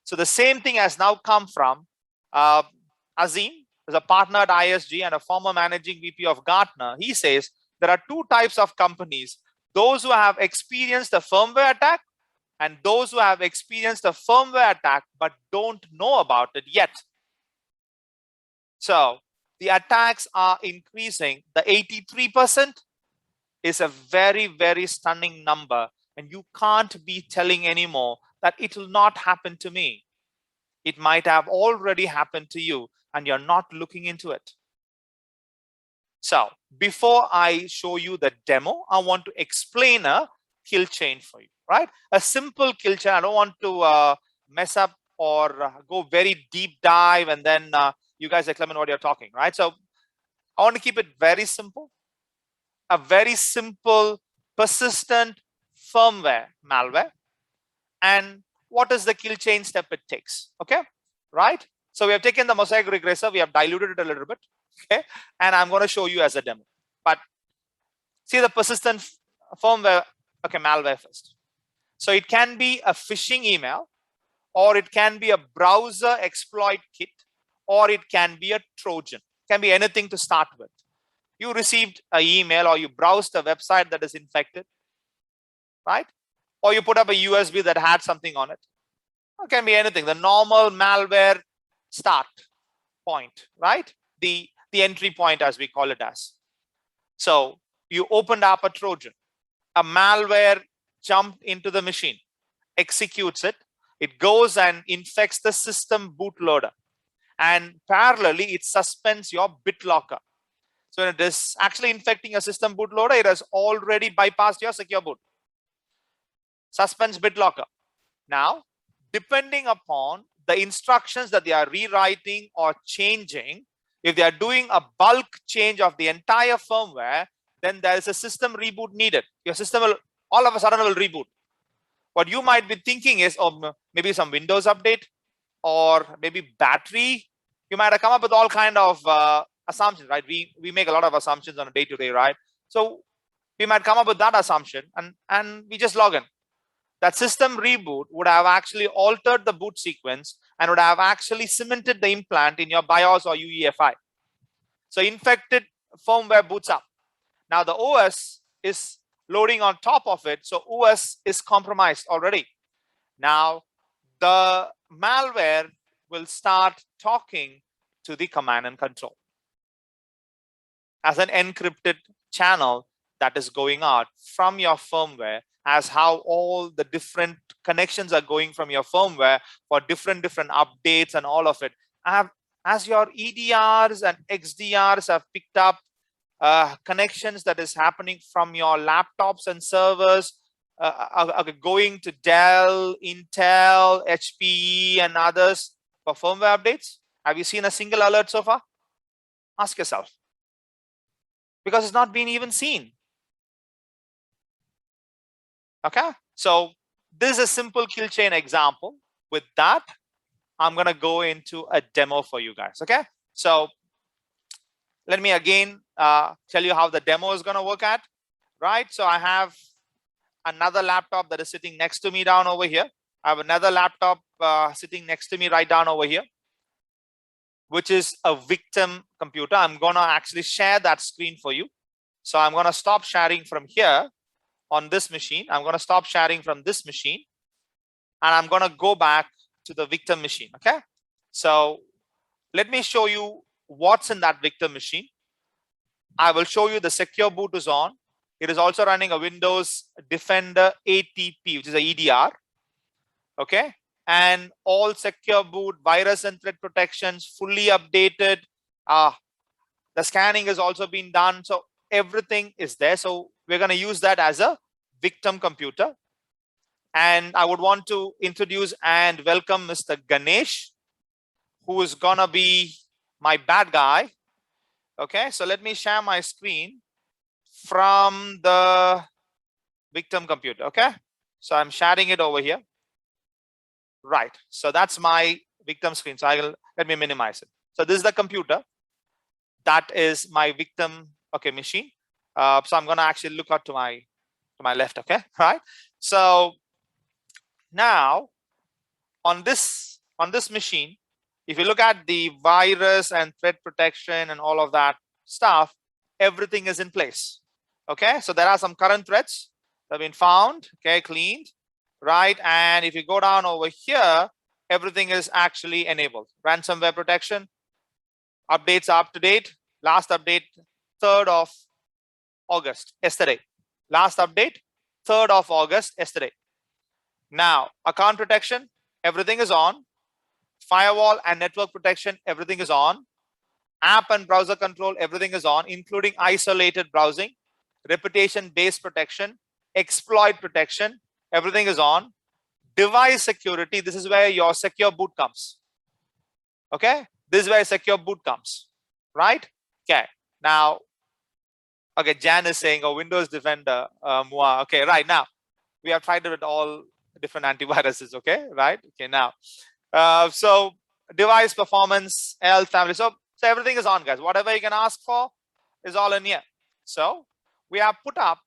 So the same thing has now come from Azim, who's a partner at ISG and a former managing VP of Gartner. He says there are two types of companies: those who have experienced a firmware attack and those who have experienced a firmware attack but don't know about it yet. So the attacks are increasing. The 83% is a very, very stunning number, and you can't be telling anymore that it will not happen to me. It might have already happened to you and you're not looking into it. So before I show you the demo, I want to explain a kill chain for you, right? A simple kill chain. I don't want to mess up or go very deep dive and then you guys examine what you're talking, right? So I want to keep it very simple. A very simple, persistent firmware malware. And what is the kill chain step it takes? Okay, right? So we have taken the mosaic regressor, we have diluted it a little bit. Okay, and I'm going to show you as a demo. But see the persistent firmware, okay, malware first. So it can be a phishing email, or it can be a browser exploit kit, or it can be a Trojan. It can be anything to start with. You received an email, or you browsed a website that is infected, right? Or you put up a USB that had something on it. It can be anything. The normal malware start point, right? The entry point, as we call it as. So you opened up a Trojan. A malware jumped into the machine, executes it. It goes and infects the system bootloader. And parallelly, it suspends your BitLocker. So when it is actually infecting a system bootloader, it has already bypassed your secure boot. Suspends BitLocker. Now, depending upon the instructions that they are rewriting or changing, if they are doing a bulk change of the entire firmware, then there is a system reboot needed. Your system will all of a sudden will reboot. What you might be thinking is, oh, maybe some Windows update, or maybe battery. You might have come up with all kind of assumptions, right? We make a lot of assumptions on a day-to-day, right? So we might come up with that assumption, and we just log in. That system reboot would have actually altered the boot sequence and would have actually cemented the implant in your BIOS or UEFI. So infected firmware boots up. Now the OS is loading on top of it, so OS is compromised already. Now the malware will start talking to the command and control as an encrypted channel that is going out from your firmware, as how all the different connections are going from your firmware for different updates and all of it. As your EDRs and XDRs have picked up connections that is happening from your laptops and servers, are going to Dell, Intel, HPE, and others for firmware updates. Have you seen a single alert so far? Ask yourself. Because it's not been even seen. Okay, so this is a simple kill chain example. With that, I'm going to go into a demo for you guys. Okay, so let me again tell you how the demo is going to work at. Right, so I have another laptop that is sitting next to me down over here. I have another laptop sitting next to me right down over here, which is a victim computer. I'm going to actually share that screen for you. So I'm going to stop sharing from here on this machine. I'm going to stop sharing from this machine, and I'm going to go back to the victim machine. Okay, so let me show you what's in that victim machine. I will show you the secure boot is on. It is also running a Windows Defender ATP, which is a EDR. Okay, and all secure boot, virus and threat protections fully updated. The scanning has also been done, so everything is there. So we're going to use that as a victim computer. And I would want to introduce and welcome Mr. Ganesh, who is going to be my bad guy. Okay, so let me share my screen from the victim computer. Okay, so I'm sharing it over here. Right, so that's my victim screen. So let me minimize it. So this is the computer. That is my victim, okay, machine. So I'm going to actually look out to my left. Okay, right. So now on this machine, if you look at the virus and threat protection and all of that stuff, everything is in place. Okay, so there are some current threats that have been found, okay, cleaned, right? And if you go down over here, everything is actually enabled. Ransomware protection, updates are up to date. Last update, 3rd of August, yesterday. Last update, 3rd of August, yesterday. Now, account protection, everything is on. Firewall and network protection, everything is on. App and browser control, everything is on, including isolated browsing. Reputation-based protection, exploit protection, everything is on. Device security, this is where your secure boot comes. Okay, this is where secure boot comes, right? Okay, now, okay, Jan is saying, oh, Windows Defender, Mua. Okay, right, now, we have tried it with all different antiviruses, okay, right? Okay, now, so device performance, health, family. So So everything is on, guys. Whatever you can ask for is all in here. So we have put up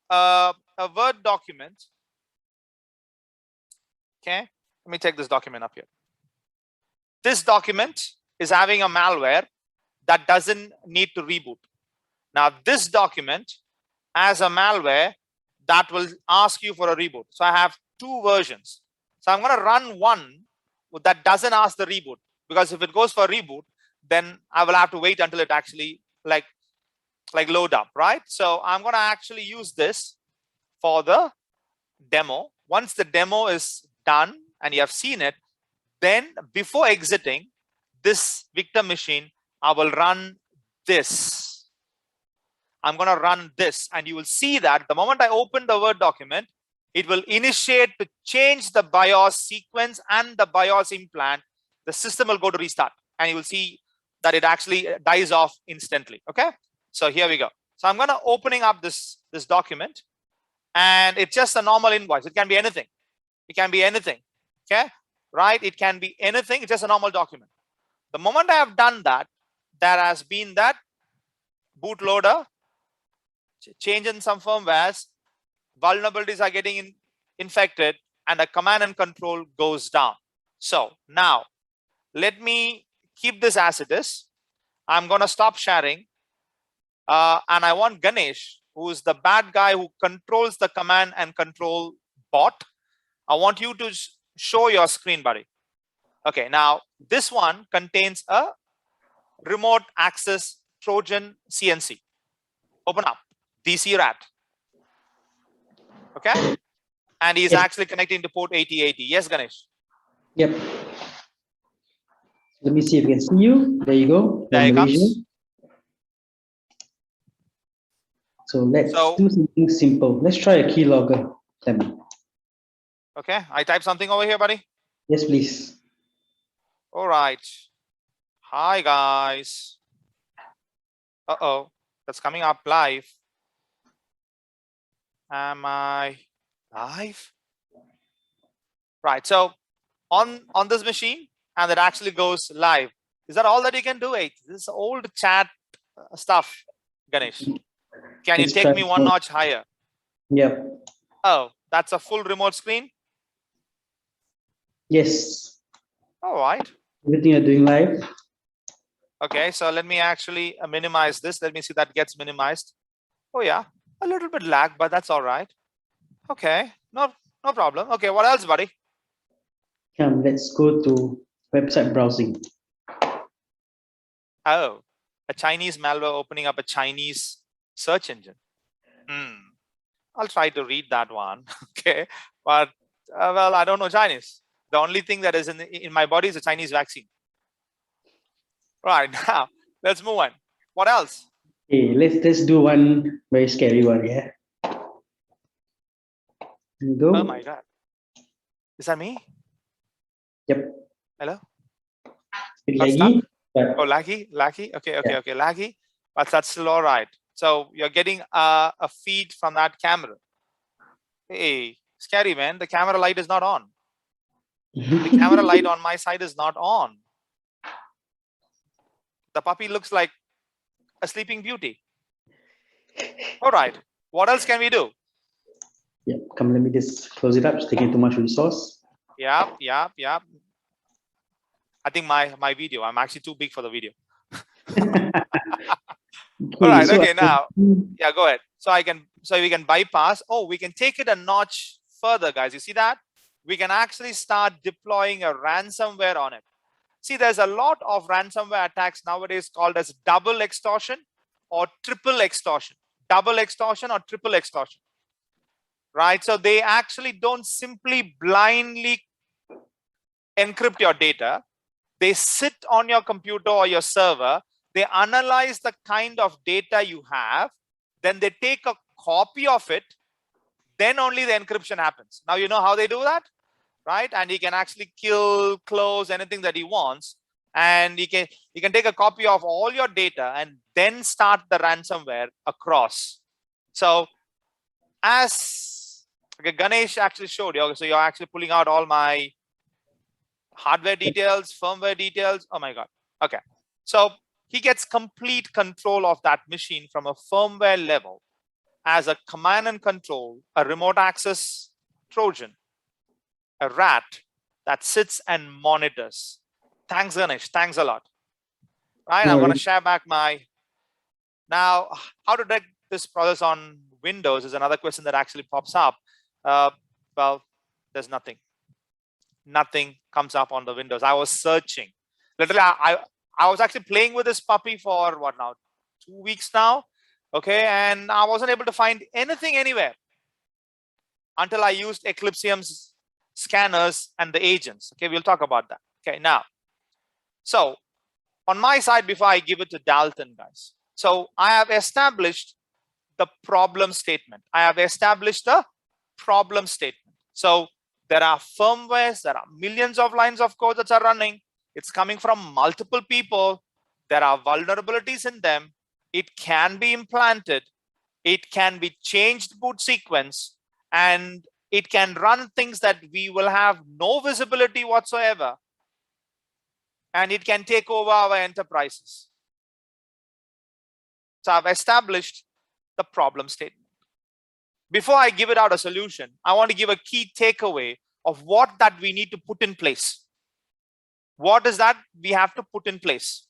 a Word document. Okay, let me take this document up here. This document is having a malware that doesn't need to reboot. Now this document has a malware that will ask you for a reboot. So I have two versions. So I'm going to run one that doesn't ask the reboot, because if it goes for a reboot, then I will have to wait until it actually like load up, right? So I'm going to actually use this for the demo. Once the demo is done and you have seen it, then before exiting this victim machine, I will run this. I'm going to run this, and you will see that the moment I open the Word document, it will initiate to change the BIOS sequence and the BIOS implant. The system will go to restart, and you will see that it actually dies off instantly. Okay, so here we go. So I'm going to opening up this document, and it's just a normal invoice. It can be anything. It can be anything. Okay, right? It can be anything. It's just a normal document. The moment I have done that, there has been that bootloader change in some firmwares, vulnerabilities are getting infected, and the command and control goes down. So now let me keep this as it is. I'm going to stop sharing, and I want Ganesh, who is the bad guy who controls the command and control bot. I want you to show your screen, buddy. Okay, now this one contains a remote access Trojan CNC. Open up DC rat. Okay, and he's actually connecting to port 8080. Yes, Ganesh. Yep. Let me see if we can see you. There you go. There he comes. So let's do something simple. Let's try a keylogger. Okay, I type something over here, buddy. Yes, please. All right. Hi, guys. Uh-oh, that's coming up live. Am I live? Right, so on this machine, and it actually goes live. Is that all that you can do? This is old chat stuff, Ganesh. Can you take me one notch higher? Yep. Oh, that's a full remote screen? Yes. All right. Everything you're doing live. Okay, so let me actually minimize this. Let me see that gets minimized. Oh yeah, a little bit lag, but that's all right. Okay, no problem. Okay, what else, buddy? Come, let's go to website browsing. Oh, a Chinese malware opening up a Chinese search engine. I'll try to read that one. Okay, but well, I don't know Chinese. The only thing that is in my body is a Chinese vaccine. Right, now let's move on. What else? Okay, let's do one very scary one. Yeah. Here you go. Oh my God, is that me? Yep. Hello. Laggy. Oh, laggy. Okay, laggy, but that's still all right. So you're getting a feed from that camera. Hey, scary man, the camera light is not on. The camera light on my side is not on. The puppy looks like a sleeping beauty. All right, what else can we do? Yep, come, let me just close it up. It's taking too much resource. Yep. I think my video, I'm actually too big for the video. All right, okay, now, yeah, go ahead. So we can bypass. Oh, we can take it a notch further, guys. You see that? We can actually start deploying a ransomware on it. See, there's a lot of ransomware attacks nowadays called as double extortion or triple extortion. Double extortion or triple extortion. Right? So they actually don't simply blindly encrypt your data. They sit on your computer or your server. They analyze the kind of data you have. Then they take a copy of it. Then only the encryption happens. Now you know how they do that, right? And he can actually kill, close anything that he wants. And he can take a copy of all your data and then start the ransomware across. So as Ganesh actually showed you, so you're actually pulling out all my hardware details, firmware details. Oh my God. Okay. So he gets complete control of that machine from a firmware level as a command and control, a remote access Trojan, a rat that sits and monitors. Thanks, Ganesh. Thanks a lot. Right, I'm going to share back my. Now, how to detect this process on Windows is another question that actually pops up. Well, there's nothing. Nothing comes up on the Windows. I was searching. Literally, I was actually playing with this puppy for what now? 2 weeks now. Okay, and I wasn't able to find anything anywhere until I used Eclypsium's scanners and the agents. Okay, we'll talk about that. Okay, now, so on my side, before I give it to Dalton, guys, so I have established the problem statement. I have established the problem statement. So there are firmwares, there are millions of lines of code that are running. It's coming from multiple people. There are vulnerabilities in them. It can be implanted. It can be changed boot sequence, and it can run things that we will have no visibility whatsoever. And it can take over our enterprises. So I've established the problem statement. Before I give it out a solution, I want to give a key takeaway of what that we need to put in place. What is that we have to put in place?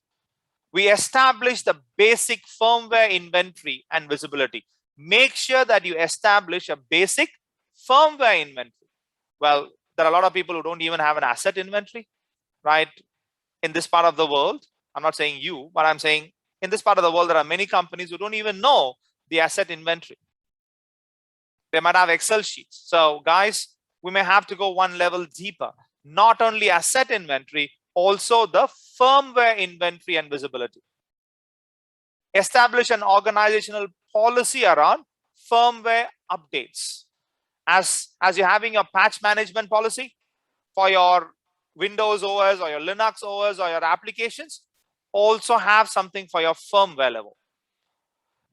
We establish the basic firmware inventory and visibility. Make sure that you establish a basic firmware inventory. Well, there are a lot of people who don't even have an asset inventory, right? In this part of the world, I'm not saying you, but I'm saying in this part of the world, there are many companies who don't even know the asset inventory. They might have Excel sheets. So guys, we may have to go one level deeper. Not only asset inventory, also the firmware inventory and visibility. Establish an organizational policy around firmware updates. As you're having a patch management policy for your Windows OS or your Linux OS or your applications, also have something for your firmware level.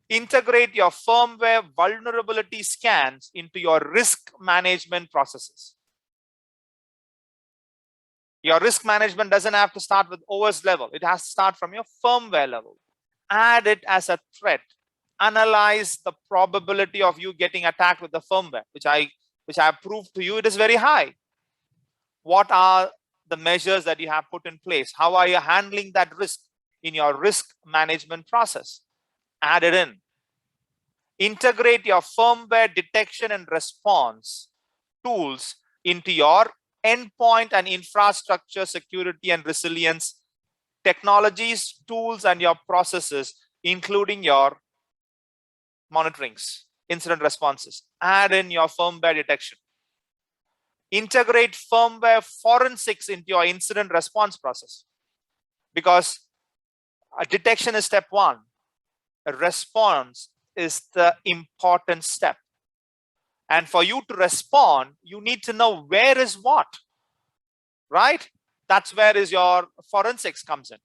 Integrate your firmware vulnerability scans into your risk management processes. Your risk management doesn't have to start with OS level. It has to start from your firmware level. Add it as a threat. Analyze the probability of you getting attacked with the firmware, which I have proved to you it is very high. What are the measures that you have put in place? How are you handling that risk in your risk management process? Add it in. Integrate your firmware detection and response tools into your endpoint and infrastructure security and resilience technologies, tools, and your processes, including your monitorings, incident responses. Add in your firmware detection. Integrate firmware forensics into your incident response process, because detection is step one. A response is the important step. And for you to respond, you need to know where is what, right? That's where is your forensics comes in.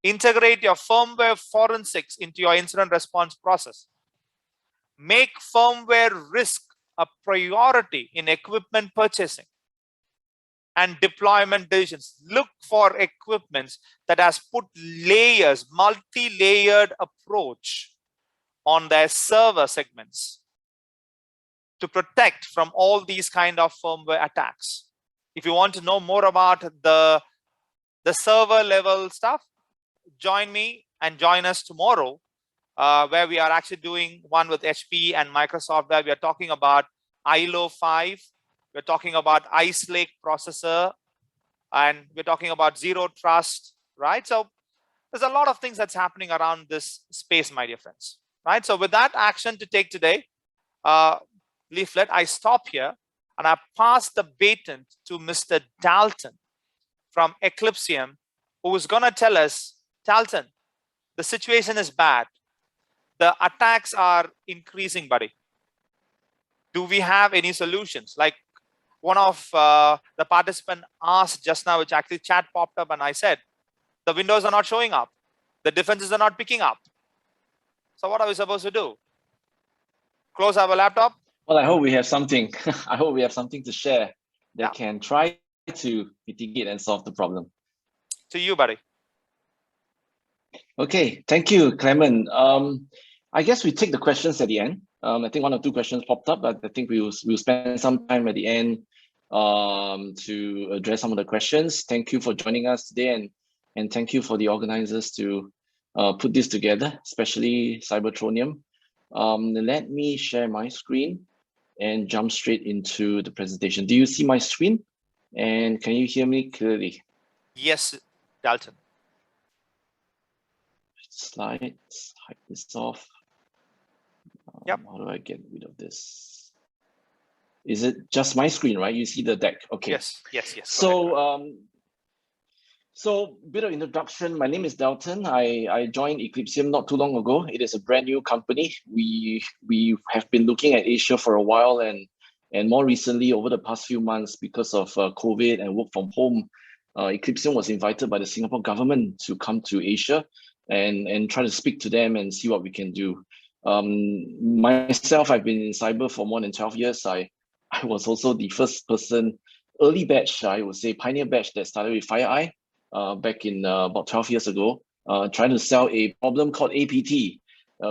Integrate your firmware forensics into your incident response process. Make firmware risk a priority in equipment purchasing and deployment decisions. Look for equipments that has put layers, multi-layered approach on their server segments to protect from all these kind of firmware attacks. If you want to know more about the server level stuff, join me and join us tomorrow, where we are actually doing one with HP and Microsoft, where we are talking about ILO 5, we're talking about Ice Lake processor, and we're talking about zero trust, right? So there's a lot of things that's happening around this space, my dear friends, right? So with that action to take today, leaflet, I stop here and I pass the baton to Mr. Dalton from Eclypsium, who is going to tell us, Dalton, the situation is bad. The attacks are increasing, buddy. Do we have any solutions? Like one of the participant asked just now, which actually chat popped up, and I said, the windows are not showing up. The defenses are not picking up. So what are we supposed to do? Close our laptop? Well, I hope we have something. I hope we have something to share that can try to mitigate and solve the problem. To you, buddy. Okay, thank you, Clement. I guess we take the questions at the end. I think one or two questions popped up, but I think we'll spend some time at the end to address some of the questions. Thank you for joining us today, and thank you for the organizers to put this together, especially Cybertronium. Let me share my screen and jump straight into the presentation. Do you see my screen? And can you hear me clearly? Yes, Dalton. Slides, hide this off. Yep. How do I get rid of this? Is it just my screen, right? You see the deck? Okay. Yes. So bit of introduction. My name is Dalton. I joined Eclypsium not too long ago. It is a brand new company. We have been looking at Asia for a while, and more recently over the past few months, because of COVID and work from home, Eclypsium was invited by the Singapore government to come to Asia and try to speak to them and see what we can do. Myself, I've been in cyber for more than 12 years. I was also the first person, early batch, I would say pioneer batch, that started with FireEye back in about 12 years ago, trying to sell a problem called APT,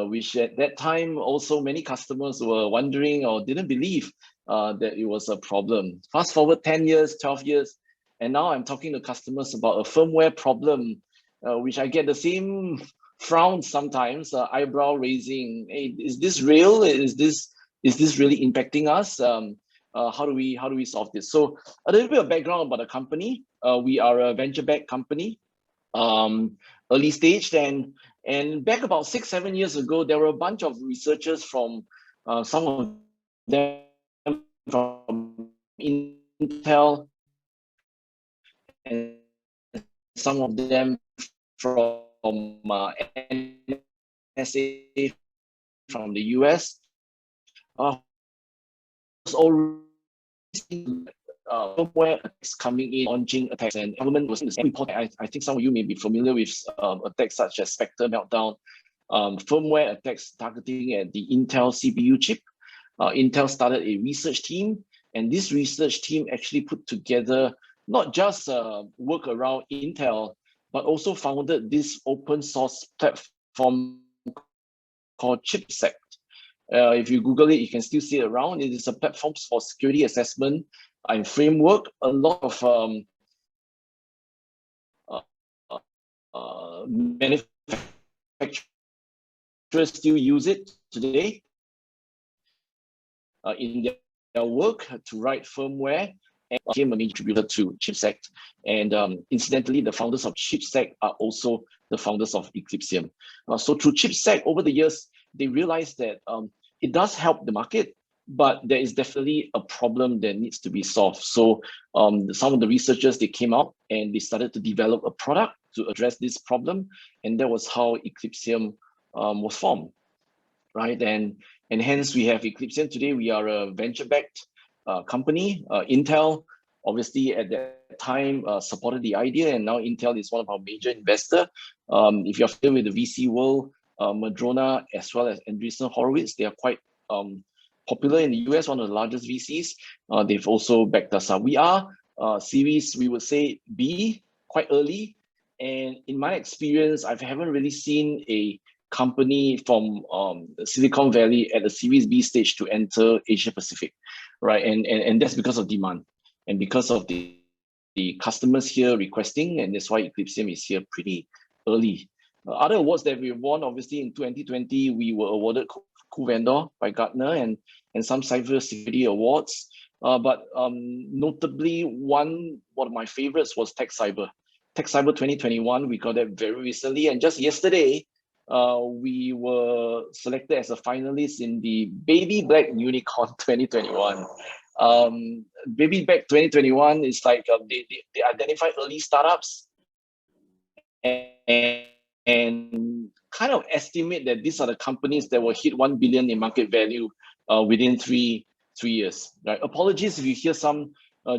which at that time also many customers were wondering or didn't believe that it was a problem. Fast forward 10 years, 12 years, and now I'm talking to customers about a firmware problem, which I get the same frown sometimes, eyebrow raising. Hey, is this real? Is this really impacting us? How do we solve this? So a little bit of background about the company. We are a venture-backed company, early stage, and back about 6-7 years ago, there were a bunch of researchers from some of them from Intel and some of them from NSA from the US. Firmware attacks coming in, launching attacks, and government was in the same report. I think some of you may be familiar with attacks such as Spectre meltdown, firmware attacks targeting at the Intel CPU chip. Intel started a research team, and this research team actually put together not just work around Intel, but also founded this open source platform called ChipSec. If you Google it, you can still see it around. It is a platform for security assessment and framework. A lot of manufacturers still use it today in their work to write firmware, and became a major contributor to ChipSec. And incidentally, the founders of ChipSec are also the founders of Eclypsium. So through ChipSec, over the years, they realized that it does help the market, but there is definitely a problem that needs to be solved. So some of the researchers, they came out and they started to develop a product to address this problem. And that was how Eclypsium was formed, right? And hence we have Eclypsium today. We are a venture-backed company. Intel, obviously at that time, supported the idea, and now Intel is one of our major investors. If you're familiar with the VC world, Madrona as well as Andreessen Horowitz, they are quite popular in the US, one of the largest VCs. They've also backed us up. We are series, we would say B, quite early. And in my experience, I haven't really seen a company from Silicon Valley at the Series B stage to enter Asia Pacific, right? And that's because of demand and because of the customers here requesting, and that's why Eclypsium is here pretty early. Other awards that we won, obviously in 2020, we were awarded Cool Vendor by Gartner and some cybersecurity awards. But notably, one of my favorites was Tech Cyber 2021. We got that very recently, and just yesterday, we were selected as a finalist in the Baby Black Unicorn 2021. Baby Black 2021 is like they identify early startups and kind of estimate that these are the companies that will hit 1 billion in market value within three years. Right? Apologies if you hear some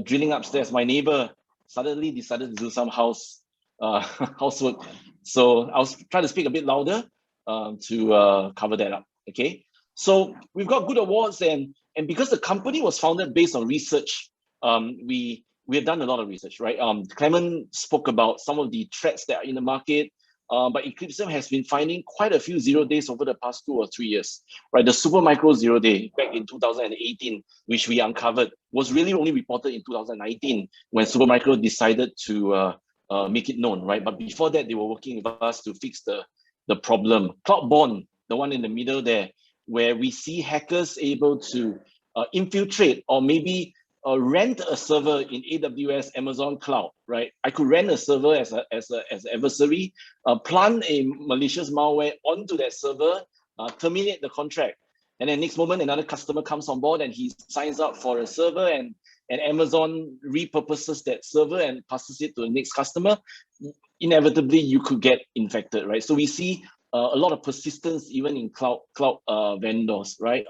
drilling upstairs. My neighbor suddenly decided to do some housework, so I was trying to speak a bit louder to cover that up. Okay, so we've got good awards, and because the company was founded based on research, we have done a lot of research, right? Clement spoke about some of the threats that are in the market. but Eclypsium has been finding quite a few 0 days over the past 2 or 3 years, right? The Supermicro 0 day back in 2018, which we uncovered, was really only reported in 2019 when Supermicro decided to make it known, right? But before that, they were working with us to fix the problem. Cloudborne, the one in the middle there, where we see hackers able to infiltrate or maybe rent a server in AWS, Amazon Cloud, right? I could rent a server as an adversary, plant a malicious malware onto that server, terminate the contract. And then next moment, another customer comes on board and he signs up for a server, and Amazon repurposes that server and passes it to the next customer. Inevitably, you could get infected, right? So we see a lot of persistence even in cloud vendors, right?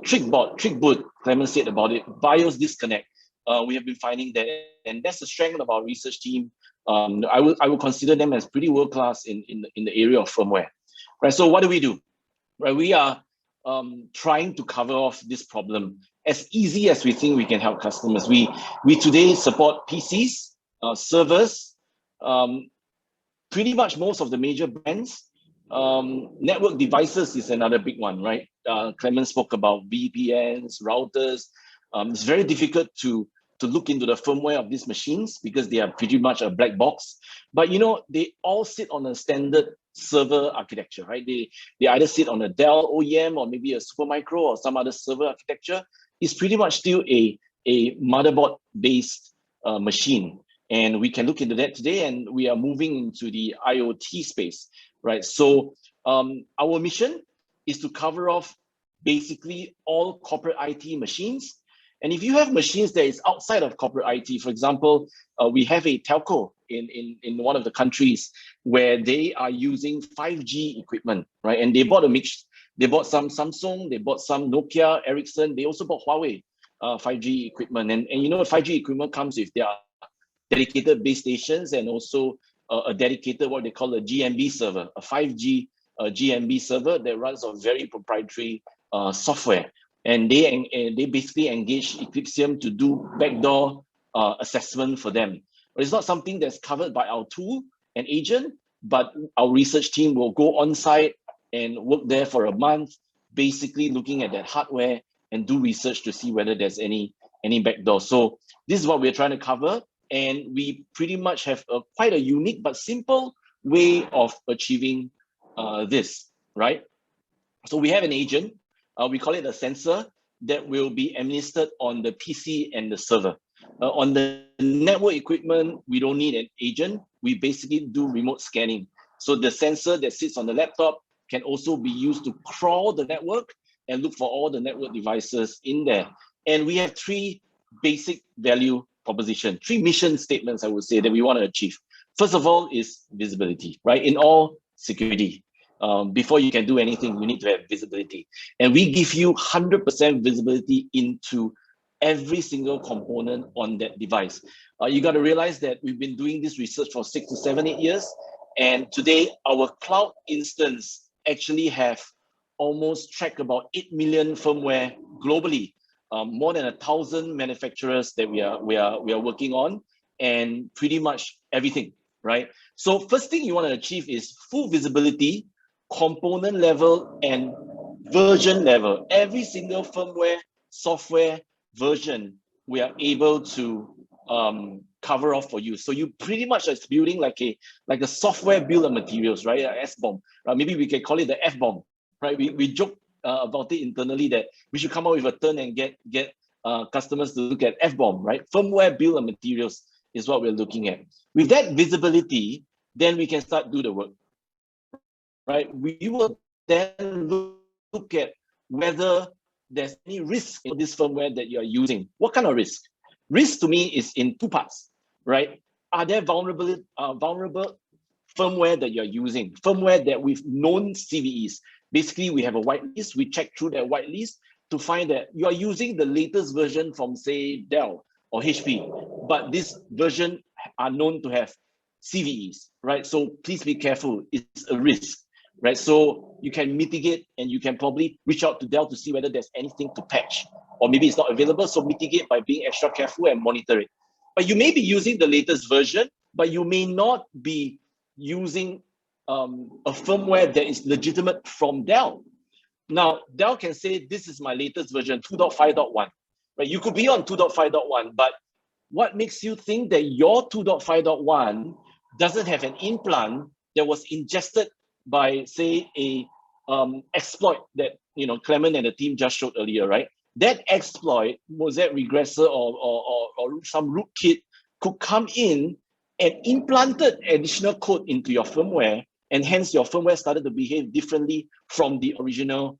Trickboot, Clement said about it, BIOS disconnect. We have been finding that, and that's the strength of our research team. I would consider them as pretty world class in the area of firmware, right? So what do we do? Right, we are trying to cover off this problem as easy as we think we can help customers. We today support PCs, servers, pretty much most of the major brands. Network devices is another big one, right? Clement spoke about VPNs, routers. It's very difficult to look into the firmware of these machines because they are pretty much a black box. But you know, they all sit on a standard server architecture, right? They either sit on a Dell OEM or maybe a Supermicro or some other server architecture. It's pretty much still a motherboard-based machine. And we can look into that today, and we are moving into the IoT space, right? So our mission is to cover off basically all corporate IT machines. And if you have machines that is outside of corporate IT, for example, we have a telco in one of the countries where they are using 5G equipment, right? And they bought a mix. They bought some Samsung, they bought some Nokia, Ericsson, they also bought Huawei 5G equipment. And you know, 5G equipment comes with their dedicated base stations and also a dedicated, what they call a GMB server, a 5G GMB server that runs on very proprietary software. And they basically engage Eclypsium to do backdoor assessment for them. But it's not something that's covered by our tool and agent, but our research team will go on site and work there for a month, basically looking at that hardware and do research to see whether there's any backdoor. So this is what we're trying to cover. And we pretty much have quite a unique but simple way of achieving this, right? So we have an agent, we call it a sensor, that will be administered on the PC and the server. On the network equipment, we don't need an agent. We basically do remote scanning. So the sensor that sits on the laptop can also be used to crawl the network and look for all the network devices in there. And we have three basic value proposition, three mission statements, I would say, that we want to achieve. First of all is visibility, right? In all security, before you can do anything, you need to have visibility. And we give you 100% visibility into every single component on that device. You got to realize that we've been doing this research for 6 to 7, 8 years. And today our cloud instance actually have almost tracked about 8 million firmware globally. More than 1,000 manufacturers that we are working on, and pretty much everything, right? So first thing you want to achieve is full visibility, component level, and version level. Every single firmware, software version, we are able to cover off for you. So you pretty much are building like a software bill of materials, right? A S-bomb. Maybe we can call it the F-bomb, right? We joke about it internally that we should come up with a term and get customers to look at F-bomb, right? Firmware bill of materials is what we're looking at. With that visibility, then we can start do the work, right? We will then look at whether there's any risk in this firmware that you're using. What kind of risk? Risk to me is in two parts, right? Are there vulnerable firmware that you're using? Firmware that with known CVEs. Basically, we have a whitelist. We check through that whitelist to find that you are using the latest version from, say, Dell or HP, but this version are known to have CVEs, right? So please be careful. It's a risk, right? So you can mitigate, and you can probably reach out to Dell to see whether there's anything to patch, or maybe it's not available. So mitigate by being extra careful and monitor it. But you may be using the latest version, but you may not be using a firmware that is legitimate from Dell. Now, Dell can say, this is my latest version, 2.5.1. Right? You could be on 2.5.1, but what makes you think that your 2.5.1 doesn't have an implant that was ingested by, say, a exploit that Clement and the team just showed earlier, right? That exploit, Mosaic regressor or some rootkit could come in and implanted additional code into your firmware, and hence your firmware started to behave differently from the original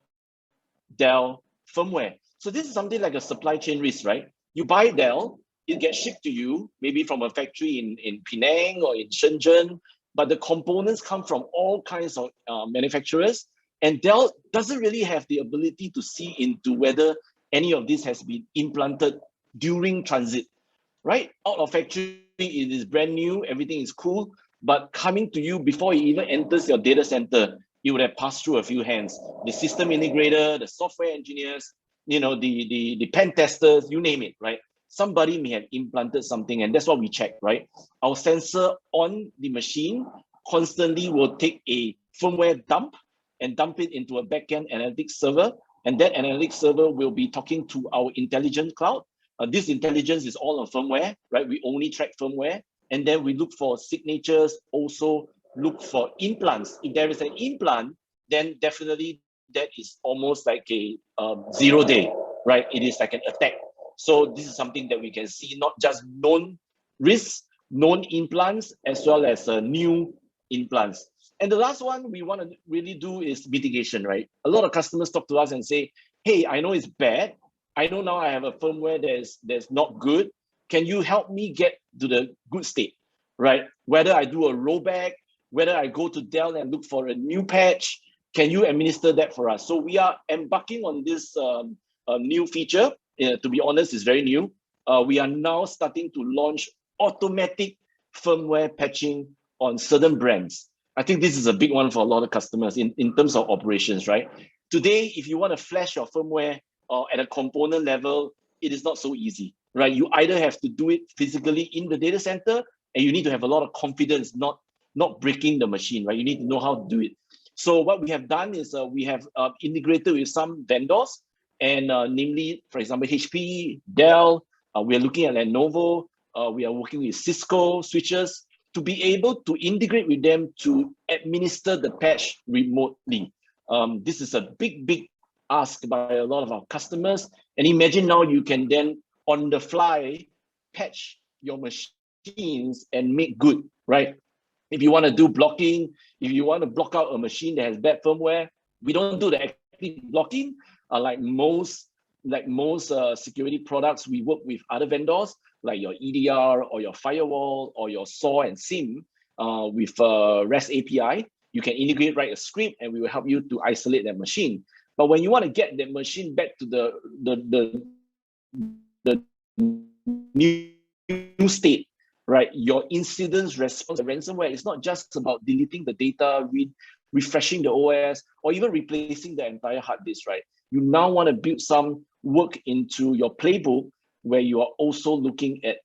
Dell firmware. So this is something like a supply chain risk, right? You buy Dell, it gets shipped to you, maybe from a factory in Penang or in Shenzhen, but the components come from all kinds of manufacturers, and Dell doesn't really have the ability to see into whether any of this has been implanted during transit, right? Out of factory, it is brand new, everything is cool, but coming to you before it even enters your data center, it would have passed through a few hands. The system integrator, the software engineers, the pen testers, you name it, right? Somebody may have implanted something, and that's what we check, right? Our sensor on the machine constantly will take a firmware dump and dump it into a backend analytics server, and that analytics server will be talking to our intelligent cloud. This intelligence is all on firmware, right? We only track firmware, and then we look for signatures, also look for implants. If there is an implant, then definitely that is almost like a 0 day, right? It is like an attack. So this is something that we can see, not just known risks, known implants, as well as new implants. And the last one we want to really do is mitigation, right? A lot of customers talk to us and say, hey, I know it's bad. I know now I have a firmware that's not good. Can you help me get to the good state, right? Whether I do a rollback, whether I go to Dell and look for a new patch, can you administer that for us? So we are embarking on this new feature. To be honest, it's very new. We are now starting to launch automatic firmware patching on certain brands. I think this is a big one for a lot of customers in terms of operations, right? Today, if you want to flash your firmware at a component level, it is not so easy, right? You either have to do it physically in the data center, and you need to have a lot of confidence, not breaking the machine, right? You need to know how to do it. So what we have done is we have integrated with some vendors, and namely, for example, HP, Dell, we are looking at Lenovo, we are working with Cisco switches to be able to integrate with them to administer the patch remotely. This is a big ask by a lot of our customers. And imagine now you can then on the fly patch your machines and make good, right? If you want to do blocking, if you want to block out a machine that has bad firmware, we don't do the active blocking. Like most security products, we work with other vendors like your EDR or your firewall or your SAW and SIM with REST API. You can integrate, write a script, and we will help you to isolate that machine. But when you want to get that machine back to the new state, right? Your incident response, ransomware, is not just about deleting the data, refreshing the OS, or even replacing the entire hard disk, right? You now want to build some work into your playbook where you are also looking at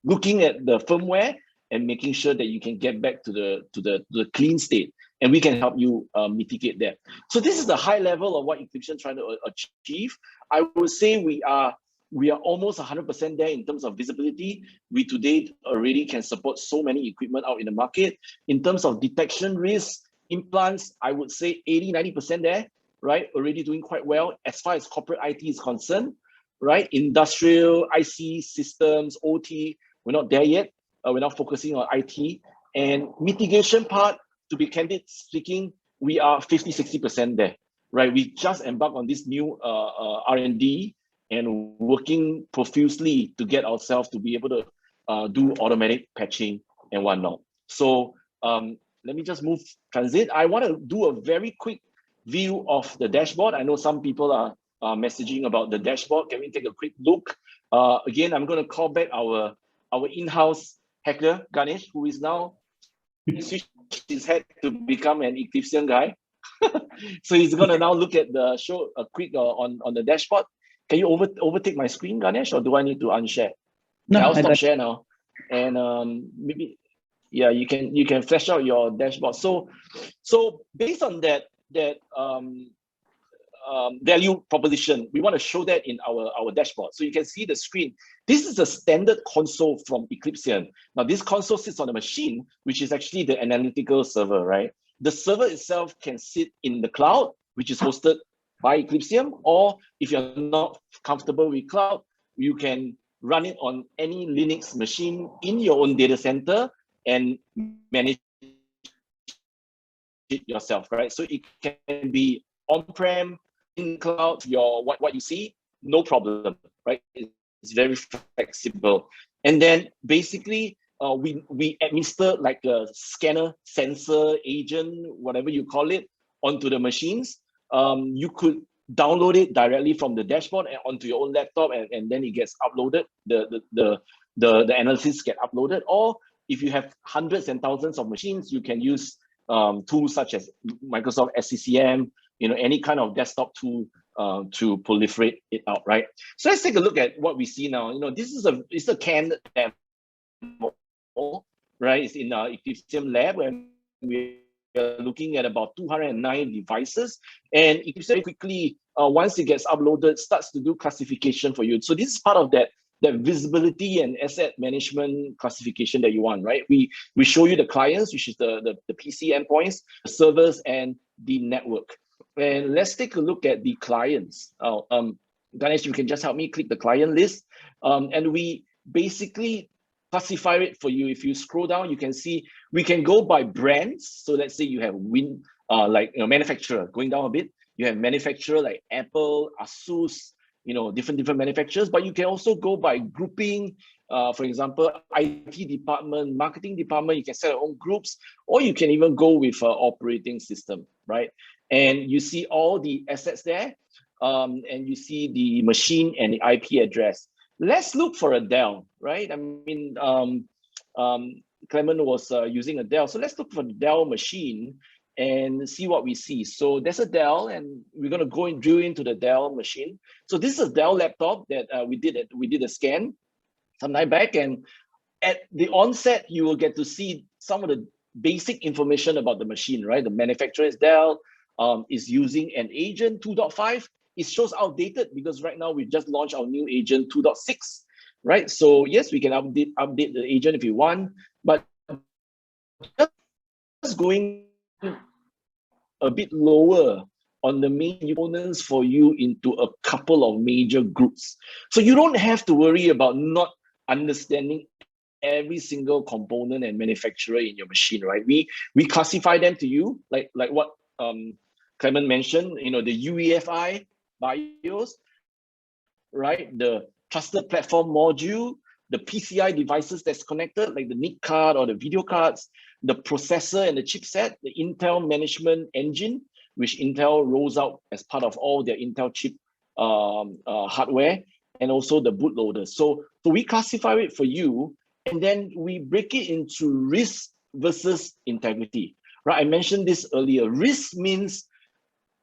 the firmware and making sure that you can get back to the clean state, and we can help you mitigate that. So this is the high level of what Eclypsium is trying to achieve. I would say we are almost 100% there in terms of visibility. We today already can support so many equipment out in the market. In terms of detection risk, implants, I would say 80-90% there, right? Already doing quite well as far as corporate IT is concerned, right? Industrial, IC systems, OT, we're not there yet. We're not focusing on IT. And mitigation part, to be candid speaking, we are 50-60% there, right? We just embarked on this new R&D and working profusely to get ourselves to be able to do automatic patching and whatnot. So let me just move transit. I want to do a very quick view of the dashboard. I know some people are messaging about the dashboard. Can we take a quick look? Again, I'm going to call back our in-house hacker, Ganesh, who is now switched his head to become an Eclypsium guy. So he's going to now look at the show a quick on the dashboard. Can you overtake my screen, Ganesh, or do I need to unshare? No, I'll stop share now. And maybe Yeah, you can flash out your dashboard. So based on that value proposition, we want to show that in our dashboard. So you can see the screen. This is a standard console from Eclypsium. Now this console sits on a machine, which is actually the analytical server, right? The server itself can sit in the cloud, which is hosted by Eclypsium, or if you're not comfortable with cloud, you can run it on any Linux machine in your own data center and manage it yourself, right? So it can be on-prem, in cloud, your what you see, no problem, right? It's very flexible. And then basically we administer like a scanner, sensor, agent, whatever you call it, onto the machines. You could download it directly from the dashboard and onto your own laptop, and then it gets uploaded. The analysis get uploaded. Or if you have hundreds and thousands of machines, you can use tools such as Microsoft SCCM, any kind of desktop tool to proliferate it out, right? So let's take a look at what we see now. This is a canned demo, right? It's in our Eclypsium lab, and we are looking at about 209 devices. And Eclypsium very quickly, once it gets uploaded, starts to do classification for you. So this is part of that visibility and asset management classification that you want, right? We show you the clients, which is the PC endpoints, the servers, and the network. And let's take a look at the clients. Ganesh, you can just help me click the client list. And we basically classify it for you. If you scroll down, you can see we can go by brands. So let's say you have manufacturer, going down a bit. You have manufacturer like Apple, Asus, different manufacturers, but you can also go by grouping. For example, IT department, marketing department, you can set your own groups, or you can even go with operating system, right? And you see all the assets there, and you see the machine and the IP address. Let's look for a Dell, right? I mean, Clement was using a Dell. So let's look for the Dell machine and see what we see. So there's a Dell, and we're going to go and drill into the Dell machine. So this is a Dell laptop that we did a scan some time back, and at the onset, you will get to see some of the basic information about the machine, right? The manufacturer is Dell, is using an agent 2.5. It shows outdated because right now we've just launched our new agent 2.6, right? So yes, we can update the agent if you want, but just going a bit lower on the main components for you into a couple of major groups. So you don't have to worry about not understanding every single component and manufacturer in your machine, right? We classify them to you, like what Clement mentioned, the UEFI BIOS, right? The trusted platform module, the PCI devices that's connected, like the NIC card or the video cards, the processor and the chipset, the Intel management engine, which Intel rolls out as part of all their Intel chip hardware, and also the bootloader. So we classify it for you, and then we break it into risk versus integrity, right? I mentioned this earlier. Risk means,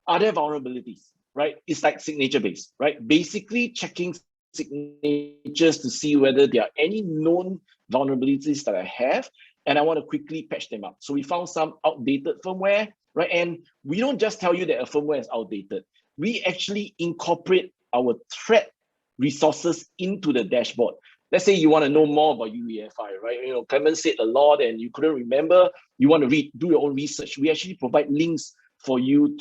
are there vulnerabilities, right? It's like signature based, right? Basically checking signatures to see whether there are any known vulnerabilities that I have, and I want to quickly patch them up. So we found some outdated firmware, right? And we don't just tell you that a firmware is outdated. We actually incorporate our threat resources into the dashboard. Let's say you want to know more about UEFI, right? Clement said a lot and you couldn't remember. You want to do your own research. We actually provide links for you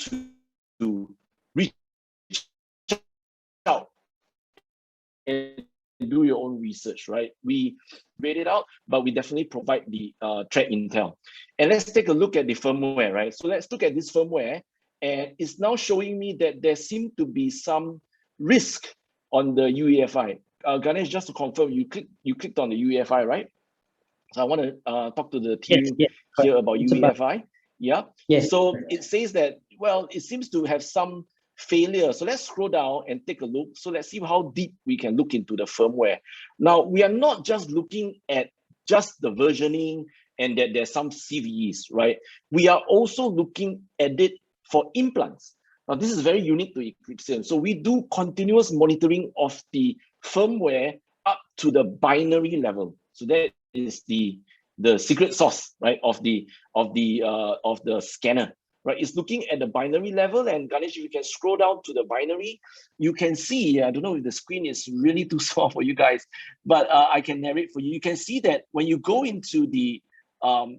to reach out and do your own research, right? We rate it out, but we definitely provide the threat intel. And let's take a look at the firmware, right? So let's look at this firmware, and it's now showing me that there seemed to be some risk on the UEFI. Ganesh, just to confirm, you clicked on the UEFI, right? So I want to talk to the team here about UEFI. Yeah. Yes. So it says that, well, it seems to have some failure. So let's scroll down and take a look. So let's see how deep we can look into the firmware. Now, we are not just looking at just the versioning and that there's some CVEs, right? We are also looking at it for implants. Now, this is very unique to Eclypsium. So we do continuous monitoring of the firmware up to the binary level. So that is the the secret sauce, right, of the scanner, right? It's looking at the binary level. And Ganesh, if you can scroll down to the binary, you can see, I don't know if the screen is really too small for you guys, but I can narrate for you. You can see that when you go into the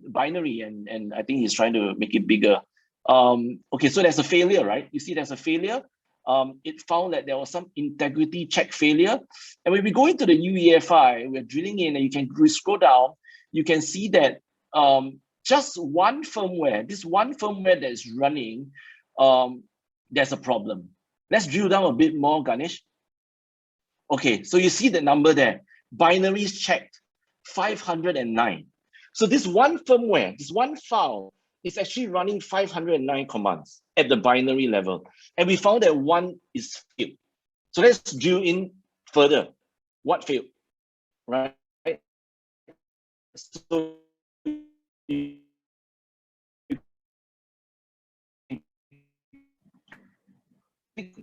binary, and I think he's trying to make it bigger. Okay, so there's a failure, right? You see there's a failure. It found that there was some integrity check failure. And when we go into the UEFI, we're drilling in, and you can scroll down, you can see that just one firmware, this one firmware that is running, there's a problem. Let's drill down a bit more, Ganesh. Okay, so you see the number there, binaries checked, 509. So this one firmware, this one file is actually running 509 commands at the binary level. And we found that one is failed. So let's drill in further. What failed, right? So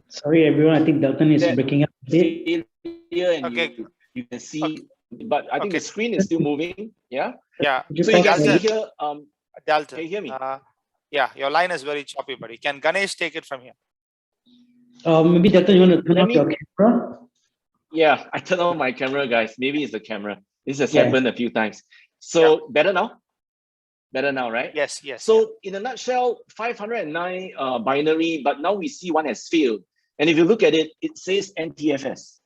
Sorry, everyone. I think Dalton is breaking up a bit. Okay. You can see, but I think the screen is still moving. Yeah. Yeah. So you can see here. Dalton, can you hear me? Yeah, your line is very choppy, buddy. Can Ganesh take it from here? Maybe Dalton, you want to turn off your camera? Yeah, I turned on my camera, guys. Maybe it's the camera. This has happened a few times. So better now? Better now, right? Yes, yes. So in a nutshell, 509 binary, but now we see one has failed. And if you look at it, it says NTFS.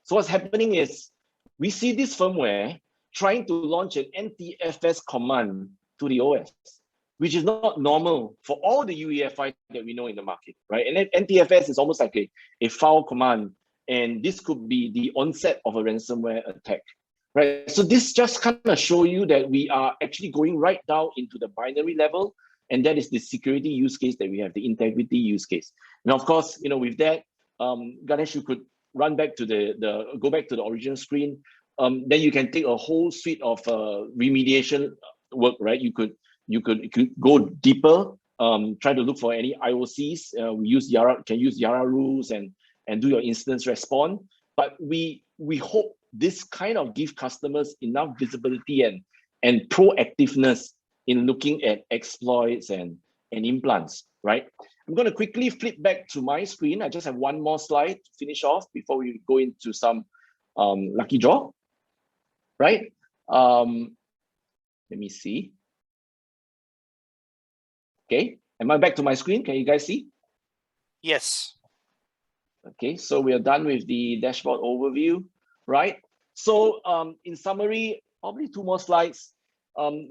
So what's happening is we see this firmware trying to launch an NTFS command to the OS, which is not normal for all the UEFI that we know in the market, right? And then NTFS is almost like a file command, and this could be the onset of a ransomware attack, right? So this just kind of show you that we are actually going right down into the binary level, and that is the security use case that we have, the integrity use case. And of course, you know, with that, Ganesh, you could run back to go back to the original screen. Then you can take a whole suite of remediation work, right? You could go deeper, try to look for any IOCs. We use Yara, can use Yara rules and do your instance response. But we hope this kind of give customers enough visibility and proactiveness in looking at exploits and implants, right? I'm going to quickly flip back to my screen. I just have one more slide to finish off before we go into some lucky draw, right? Let me see. Okay, am I back to my screen? Can you guys see? Yes. Okay, so we are done with the dashboard overview, right? So in summary, probably two more slides.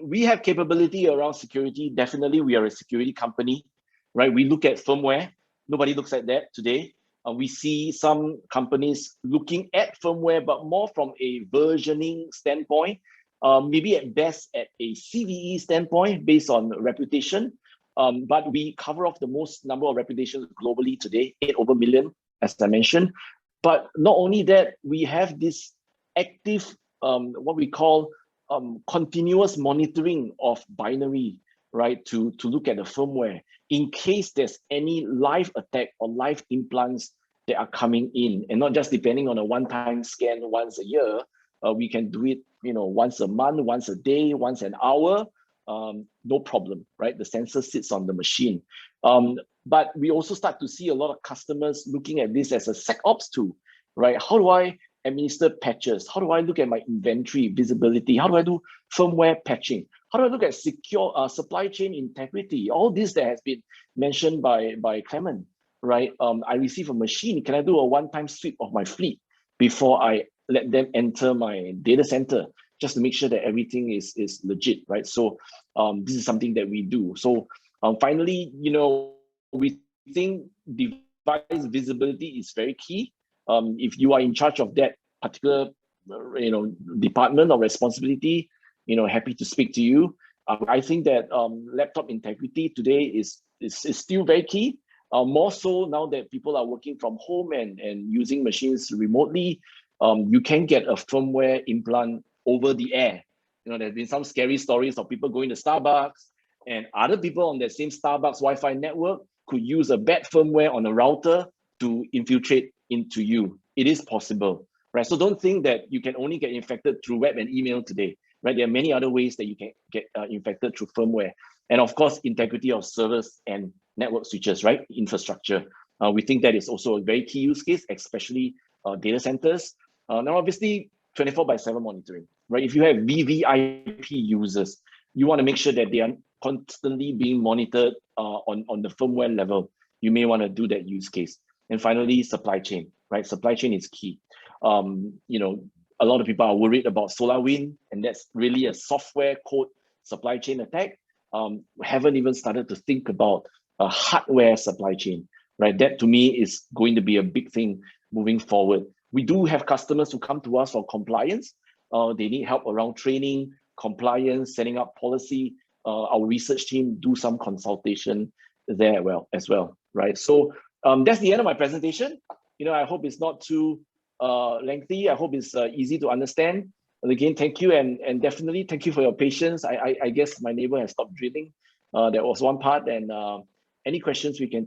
We have capability around security. Definitely, we are a security company, right? We look at firmware. Nobody looks at that today. We see some companies looking at firmware, but more from a versioning standpoint, maybe at best at a CVE standpoint based on reputation. But we cover off the most number of reputations globally today, 8 over million, as I mentioned. But not only that, we have this active, what we call continuous monitoring of binary, right? To look at the firmware in case there's any live attack or live implants that are coming in, and not just depending on a one-time scan once a year. We can do it, you know, once a month, once a day, once an hour. No problem, right? The sensor sits on the machine. But we also start to see a lot of customers looking at this as a SecOps tool, right? How do I administer patches? How do I look at my inventory visibility? How do I do firmware patching? How do I look at secure supply chain integrity? All this that has been mentioned by Clement, right? I receive a machine. Can I do a one-time sweep of my fleet before I let them enter my data center, just to make sure that everything is legit, right? So this is something that we do. So finally, you know, we think device visibility is very key. If you are in charge of that particular, you know, department or responsibility, you know, happy to speak to you. I think that laptop integrity today is still very key. More so now that people are working from home and using machines remotely, you can get a firmware implant over the air. You know, there's been some scary stories of people going to Starbucks, and other people on that same Starbucks Wi-Fi network could use a bad firmware on a router to infiltrate into you. It is possible, right? So don't think that you can only get infected through web and email today. right? There are many other ways that you can get infected through firmware. And of course, integrity of servers and network switches, right? Infrastructure. We think that is also a very key use case, especially data centers. Now, obviously, 24/7 monitoring, right? If you have VVIP users, you want to make sure that they are constantly being monitored on the firmware level. You may want to do that use case. And finally, supply chain, right? Supply chain is key. You know, a lot of people are worried about SolarWinds, and that's really a software code supply chain attack. We haven't even started to think about a hardware supply chain, right? That to me is going to be a big thing moving forward. We do have customers who come to us for compliance. They need help around training, compliance, setting up policy. Our research team do some consultation there as well, right? So that's the end of my presentation. You know, I hope it's not too lengthy. I hope it's easy to understand. And again, thank you, and definitely thank you for your patience. I guess my neighbor has stopped drilling. That was one part, and any questions we can